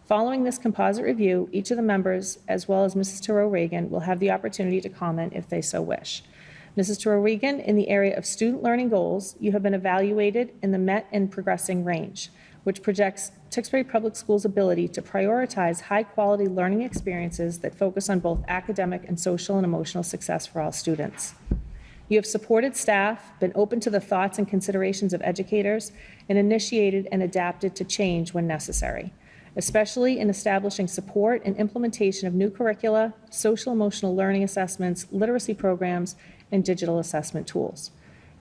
Following this composite review, each of the members, as well as Mrs. Thoreau Reagan, will have the opportunity to comment if they so wish. Mrs. Thoreau Reagan, in the area of student learning goals, you have been evaluated in the met and progressing range, which projects Tewksbury Public Schools' ability to prioritize high-quality learning experiences that focus on both academic and social and emotional success for all students. You have supported staff, been open to the thoughts and considerations of educators, and initiated and adapted to change when necessary, especially in establishing support and implementation of new curricula, social-emotional learning assessments, literacy programs, and digital assessment tools.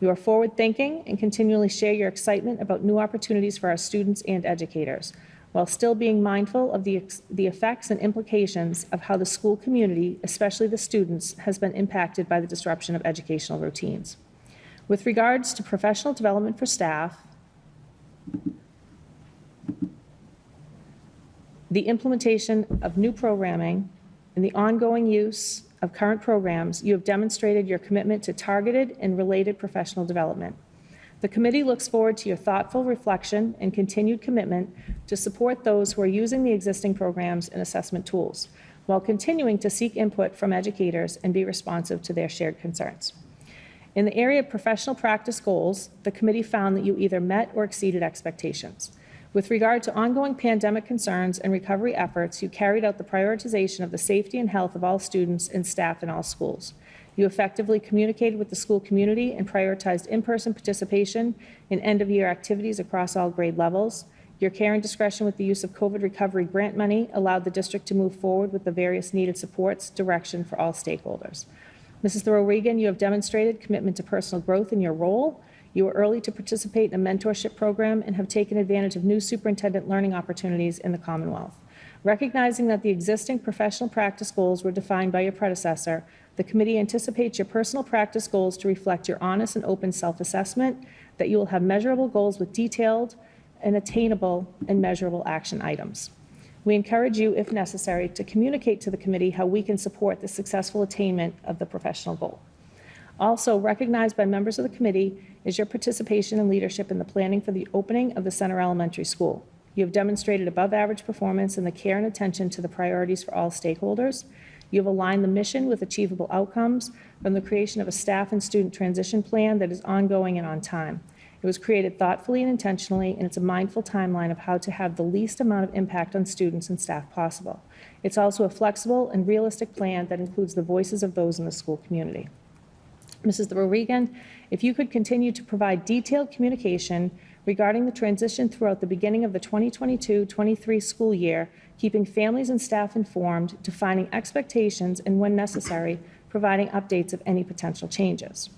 You are forward-thinking and continually share your excitement about new opportunities for our students and educators, while still being mindful of the effects and implications of how the school community, especially the students, has been impacted by the disruption of educational routines. With regards to professional development for staff, the implementation of new programming, and the ongoing use of current programs, you have demonstrated your commitment to targeted and related professional development. The committee looks forward to your thoughtful reflection and continued commitment to support those who are using the existing programs and assessment tools, while continuing to seek input from educators and be responsive to their shared concerns. In the area of professional practice goals, the committee found that you either met or exceeded expectations. With regard to ongoing pandemic concerns and recovery efforts, you carried out the prioritization of the safety and health of all students and staff in all schools. You effectively communicated with the school community and prioritized in-person participation in end-of-year activities across all grade levels. Your care and discretion with the use of COVID recovery grant money allowed the district to move forward with the various needed supports, direction for all stakeholders. Mrs. Thoreau Reagan, you have demonstrated commitment to personal growth in your role. You were early to participate in a mentorship program and have taken advantage of new superintendent learning opportunities in the Commonwealth. Recognizing that the existing professional practice goals were defined by your predecessor, the committee anticipates your personal practice goals to reflect your honest and open self-assessment, that you will have measurable goals with detailed and attainable and measurable action items. We encourage you, if necessary, to communicate to the committee how we can support the successful attainment of the professional goal. Also recognized by members of the committee is your participation and leadership in the planning for the opening of the Center Elementary School. You have demonstrated above-average performance in the care and attention to the priorities for all stakeholders. You have aligned the mission with achievable outcomes from the creation of a staff and student transition plan that is ongoing and on time. It was created thoughtfully and intentionally, and it's a mindful timeline of how to have the least amount of impact on students and staff possible. It's also a flexible and realistic plan that includes the voices of those in the school community. Mrs. Thoreau Reagan, if you could continue to provide detailed communication regarding the transition throughout the beginning of the 2022-23 school year, keeping families and staff informed, defining expectations, and when necessary, providing updates of any potential changes.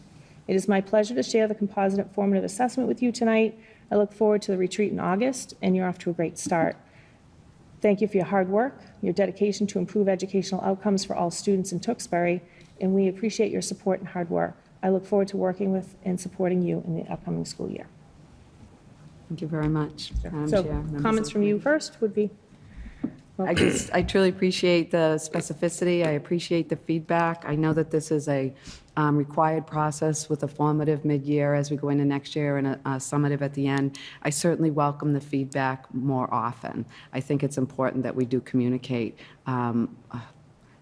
It is my pleasure to share the composite formative assessment with you tonight. I look forward to the retreat in August, and you're off to a great start. Thank you for your hard work, your dedication to improve educational outcomes for all students in Tewksbury, and we appreciate your support and hard work. I look forward to working with and supporting you in the upcoming school year. Thank you very much, Madam So Chair, members comments of from the you committee. first would be? I truly appreciate the specificity. I appreciate the feedback. I know that this is a required process with a formative mid-year as we go into next year and a summative at the end. I certainly welcome the feedback more often. I think it's important that we do communicate in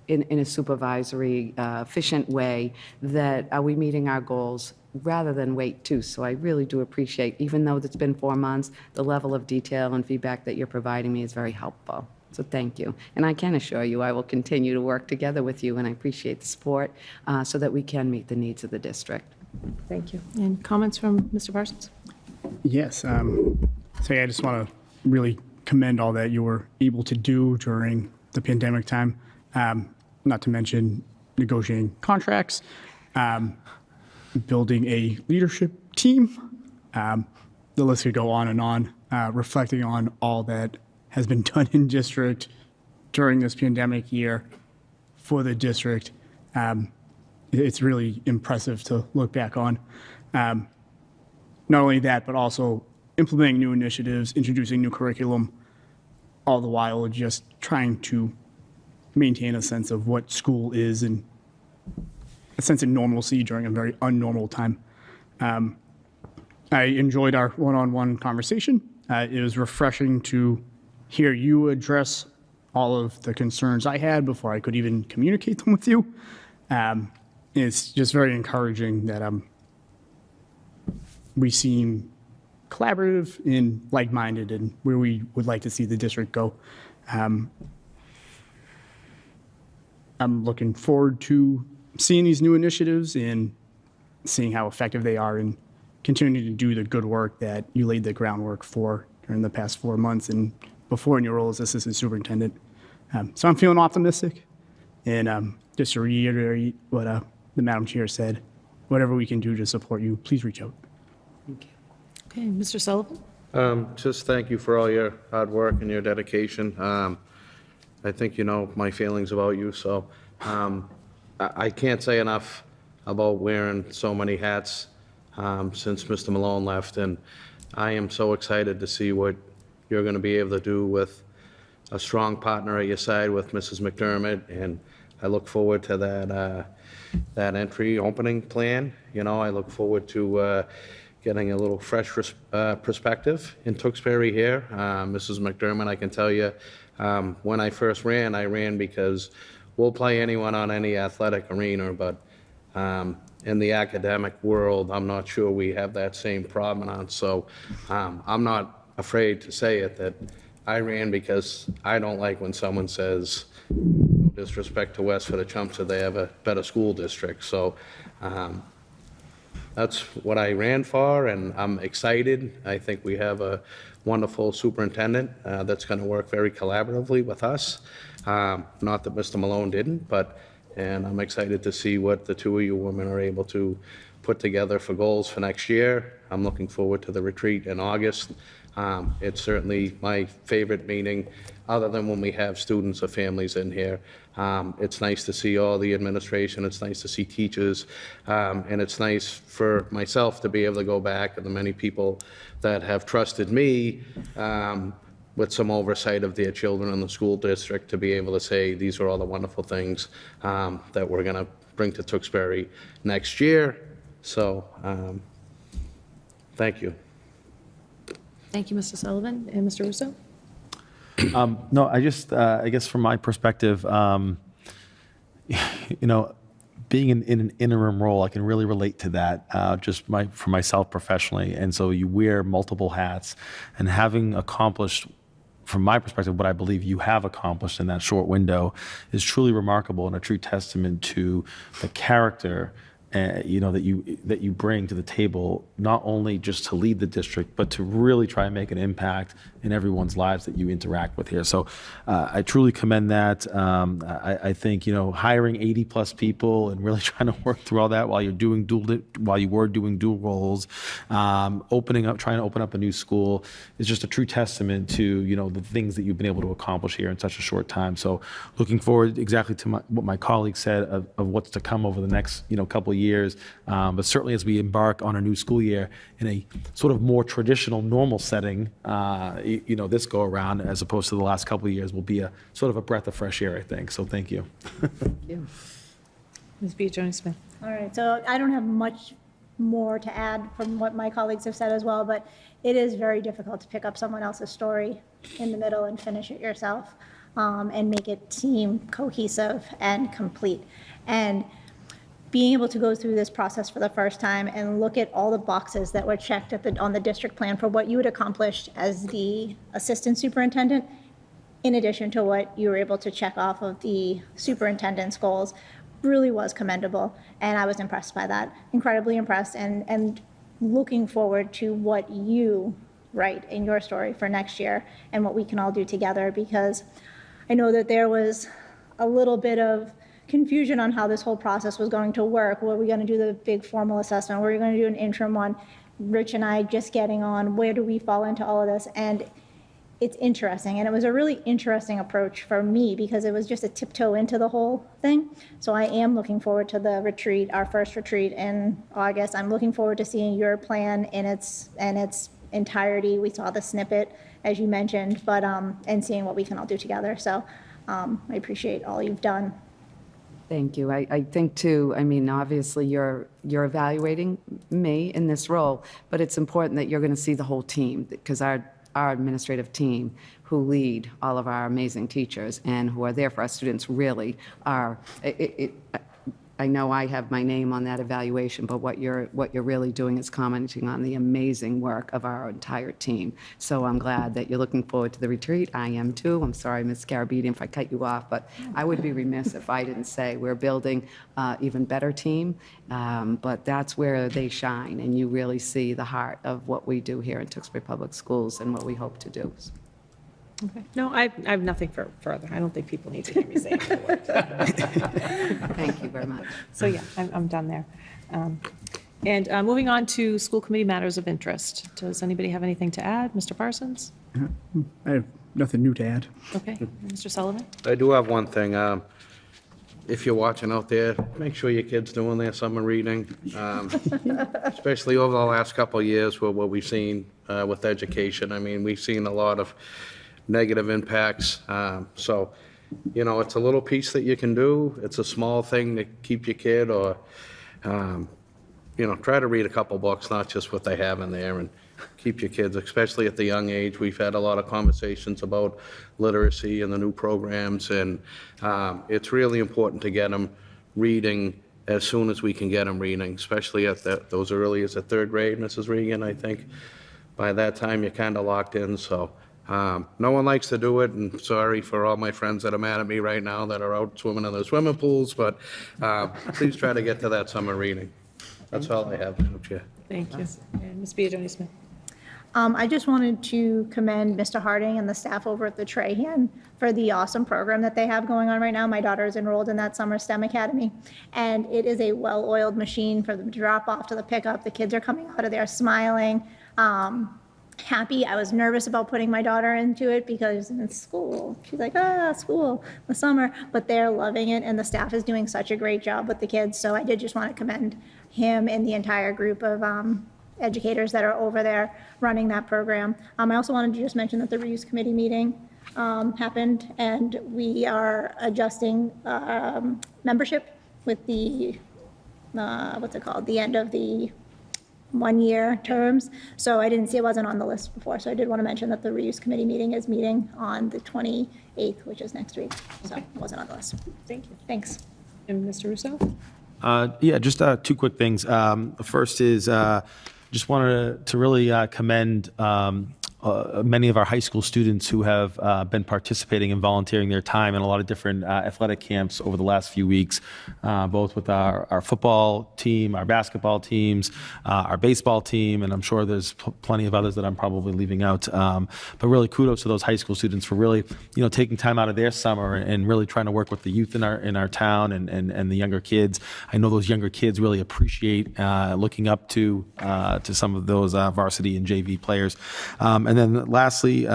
a supervisory, efficient way that are we meeting our goals rather than wait too. So I really do appreciate, even though it's been 4 months, the level of detail and feedback that you're providing me is very helpful. So thank you. And I can assure you, I will continue to work together with you, and I appreciate the support so that we can meet the needs of the district. Thank you. And comments from Mr. Parsons? Yes. So yeah, I just want to really commend all that you were able to do during the pandemic time. Not to mention negotiating contracts, building a leadership team. The list could go on and on, reflecting on all that has been done in district during this pandemic year for the district. It's really impressive to look back on. Not only that, but also implementing new initiatives, introducing new curriculum, all the while just trying to maintain a sense of what school is and a sense of normalcy during a very unnormal time. I enjoyed our one-on-one conversation. It was refreshing to hear you address all of the concerns I had before I could even communicate them with you. It's just very encouraging that we seem collaborative and like-minded and where we would like to see the district go. I'm looking forward to seeing these new initiatives and seeing how effective they are and continuing to do the good work that you laid the groundwork for during the past 4 months and before in your role as assistant superintendent. So I'm feeling optimistic. And just to reiterate what the Madam Chair said, whatever we can do to support you, please reach out. Okay, Mr. Sullivan? Just thank you for all your hard work and your dedication. I think you know my feelings about you, so I can't say enough about wearing so many hats since Mr. Malone left, and I am so excited to see what you're going to be able to do with a strong partner at your side with Mrs. McDermott, and I look forward to that entry opening plan. You know, I look forward to getting a little fresh perspective in Tewksbury here. Mrs. McDermott, I can tell you, when I first ran, I ran because we'll play anyone on any athletic arena, but in the academic world, I'm not sure we have that same provenance. So I'm not afraid to say it, that I ran because I don't like when someone says, no disrespect to West for the Chumps, that they have a better school district. So that's what I ran for, and I'm excited. I think we have a wonderful superintendent that's going to work very collaboratively with us. Not that Mr. Malone didn't, and I'm excited to see what the two of you women are able to put together for goals for next year. I'm looking forward to the retreat in August. It's certainly my favorite meeting, other than when we have students or families in here. It's nice to see all the administration. It's nice to see teachers. And it's nice for myself to be able to go back and the many people that have trusted me with some oversight of their children in the school district to be able to say, these are all the wonderful things that we're going to bring to Tewksbury next year. So thank you. Thank you, Mr. Sullivan. And Mr. Russo? No, I guess from my perspective, you know, being in an interim role, I can really relate to that, for myself professionally. And so you wear multiple hats, and having accomplished, from my perspective, what I believe you have accomplished in that short window is truly remarkable and a true testament to the character you know, that you bring to the table, not only just to lead the district, but to really try and make an impact in everyone's lives that you interact with here. So I truly commend that. I think, you know, hiring 80 plus people and really trying to work through all that while you were doing dual roles, trying to open up a new school is just a true testament to, you know, the things that you've been able to accomplish here in such a short time. So looking forward exactly to what my colleague said of what's to come over the next, you know, couple of years. years. But certainly as we embark on a new school year in a sort of more traditional, normal setting, this go around, as opposed to the last couple of years, will be a sort of a breath of fresh air, I think. So thank you. Ms. Jones-Smith. All right, so I don't have much more to add from what my colleagues have said as well, but it is very difficult to pick up someone else's story in the middle and finish it yourself, and make it seem cohesive and complete. And being able to go through this process for the first time and look at all the boxes that were checked on the district plan for what you had accomplished as the assistant superintendent, in addition to what you were able to check off of the superintendent's goals, really was commendable. And I was impressed by that, incredibly impressed, and looking forward to what you write in your story for next year and what we can all do together, because I know that there was a little bit of confusion on how this whole process was going to work. Were we going to do the big formal assessment? Were we going to do an interim one? Rich and I just getting on, where do we fall into all of this? And it's interesting, and it was a really interesting approach for me because it was just a tiptoe into the whole thing. So I am looking forward to the retreat, our first retreat in August. I'm looking forward to seeing your plan in its entirety. We saw the snippet, as you mentioned, but and seeing what we can all do together. So I appreciate all you've done. Thank you. I think too, I mean, obviously you're evaluating me in this role, but it's important that you're going to see the whole team, because our administrative team who lead all of our amazing teachers and who are there for our students really are, I know I have my name on that evaluation, but what you're really doing is commenting on the amazing work of our entire team. So I'm glad that you're looking forward to the retreat. I am too. I'm sorry, Ms. Carabidi, if I cut you off, but I would be remiss if I didn't say we're building an even better team, but that's where they shine, and you really see the heart of what we do here in Tewksbury Public Schools and what we hope to do. Okay. No, I have nothing further. I don't think people need to hear me say it. Thank you very much. So yeah, I'm done there. And moving on to school committee matters of interest. Does anybody have anything to add? Mr. Parsons? I have nothing new to add. Okay. Mr. Sullivan? I do have one thing. If you're watching out there, make sure your kid's doing their summer reading, especially over the last couple of years with what we've seen with education. I mean, we've seen a lot of negative impacts. So, it's a little piece that you can do. It's a small thing to keep your kid, or, try to read a couple books, not just what they have in there, and keep your kids, especially at the young age. We've had a lot of conversations about literacy and the new programs, and it's really important to get them reading as soon as we can get them reading, especially at those early as the third grade, Mrs. Regan, I think. By that time, you're kind of locked in, so. No one likes to do it, and sorry for all my friends that are mad at me right now that are out swimming in the swimming pools, but please try to get to that summer reading. That's all I have, Madam Chair. Thank you. And Ms. Jones-Smith? I just wanted to commend Mr. Harding and the staff over at the Trahan for the awesome program that they have going on right now. My daughter is enrolled in that summer STEM academy, and it is a well-oiled machine for the drop off to the pickup. The kids are coming out of there smiling, happy. I was nervous about putting my daughter into it because in school, she's like, school, the summer, but they're loving it, and the staff is doing such a great job with the kids. So I did just want to commend him and the entire group of educators that are over there running that program. I also wanted to just mention that the reuse committee meeting happened, and we are adjusting membership with the, the end of the one-year terms. So I didn't see, it wasn't on the list before. So I did want to mention that the reuse committee meeting is meeting on the 28th, which is next week. So it wasn't on the list. Thank you. Thanks. And Mr. Russo? Yeah, just two quick things. The first is just wanted to really commend many of our high school students who have been participating and volunteering their time in a lot of different athletic camps over the last few weeks, both with our football team, our basketball teams, our baseball team, and I'm sure there's plenty of others that I'm probably leaving out. But really kudos to those high school students for really, taking time out of their summer and really trying to work with the youth in our town and the younger kids. I know those younger kids really appreciate looking up to some of those varsity and JV players. And then lastly,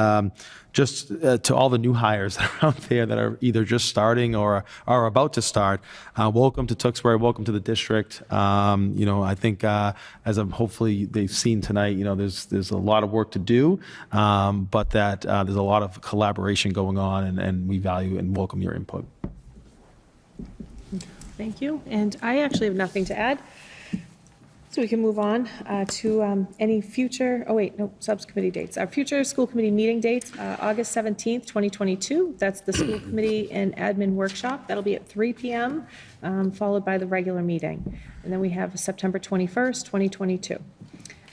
just to all the new hires that are out there that are either just starting or are about to start, welcome to Tewksbury, welcome to the district. I think as hopefully they've seen tonight, there's a lot of work to do, but that there's a lot of collaboration going on, and we value and welcome your input. Thank you. And I actually have nothing to add. So we can move on to any future, subcommittee dates. Our future school committee meeting dates, August 17th, 2022. That's the school committee and admin workshop. That'll be at 3 p.m., followed by the regular meeting. And then we have September 21st, 2022.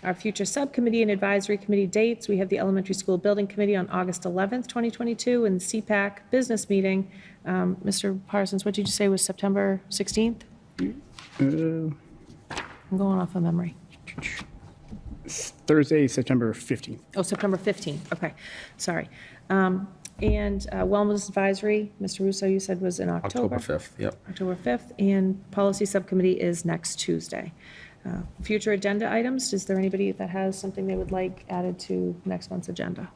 Our future subcommittee and advisory committee dates, we have the elementary school building committee on August 11th, 2022, and the CPAC business meeting. Mr. Parsons, what did you say was September 16th? I'm going off of memory. Thursday, September 15th. Oh, September 15th, okay, sorry. And Wellness Advisory, Mr. Russo, you said was in October? October 5th, yep. October 5th, and Policy Subcommittee is next Tuesday. Future agenda items, is there anybody that has something they would like added to next month's agenda?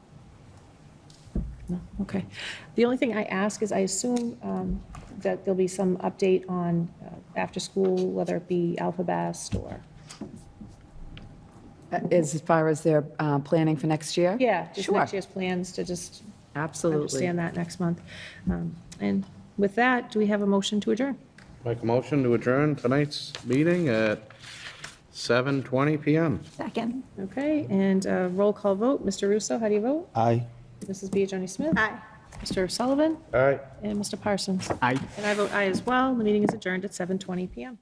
No, okay. The only thing I ask is I assume that there'll be some update on after school, whether it be Alpha Best or... As far as their planning for next year? Yeah, just Sure. next year's plans to just Absolutely. understand that next month. And with that, do we have a motion to adjourn? Make a motion to adjourn tonight's meeting at 7:20 PM. Second. Okay, and roll call vote. Mr. Russo, how do you vote? Aye. Mrs. Biagioni Smith? Aye. Mr. Sullivan? All right. And Mr. Parsons? Aye. And I vote aye as well. The meeting is adjourned at 7:20 PM.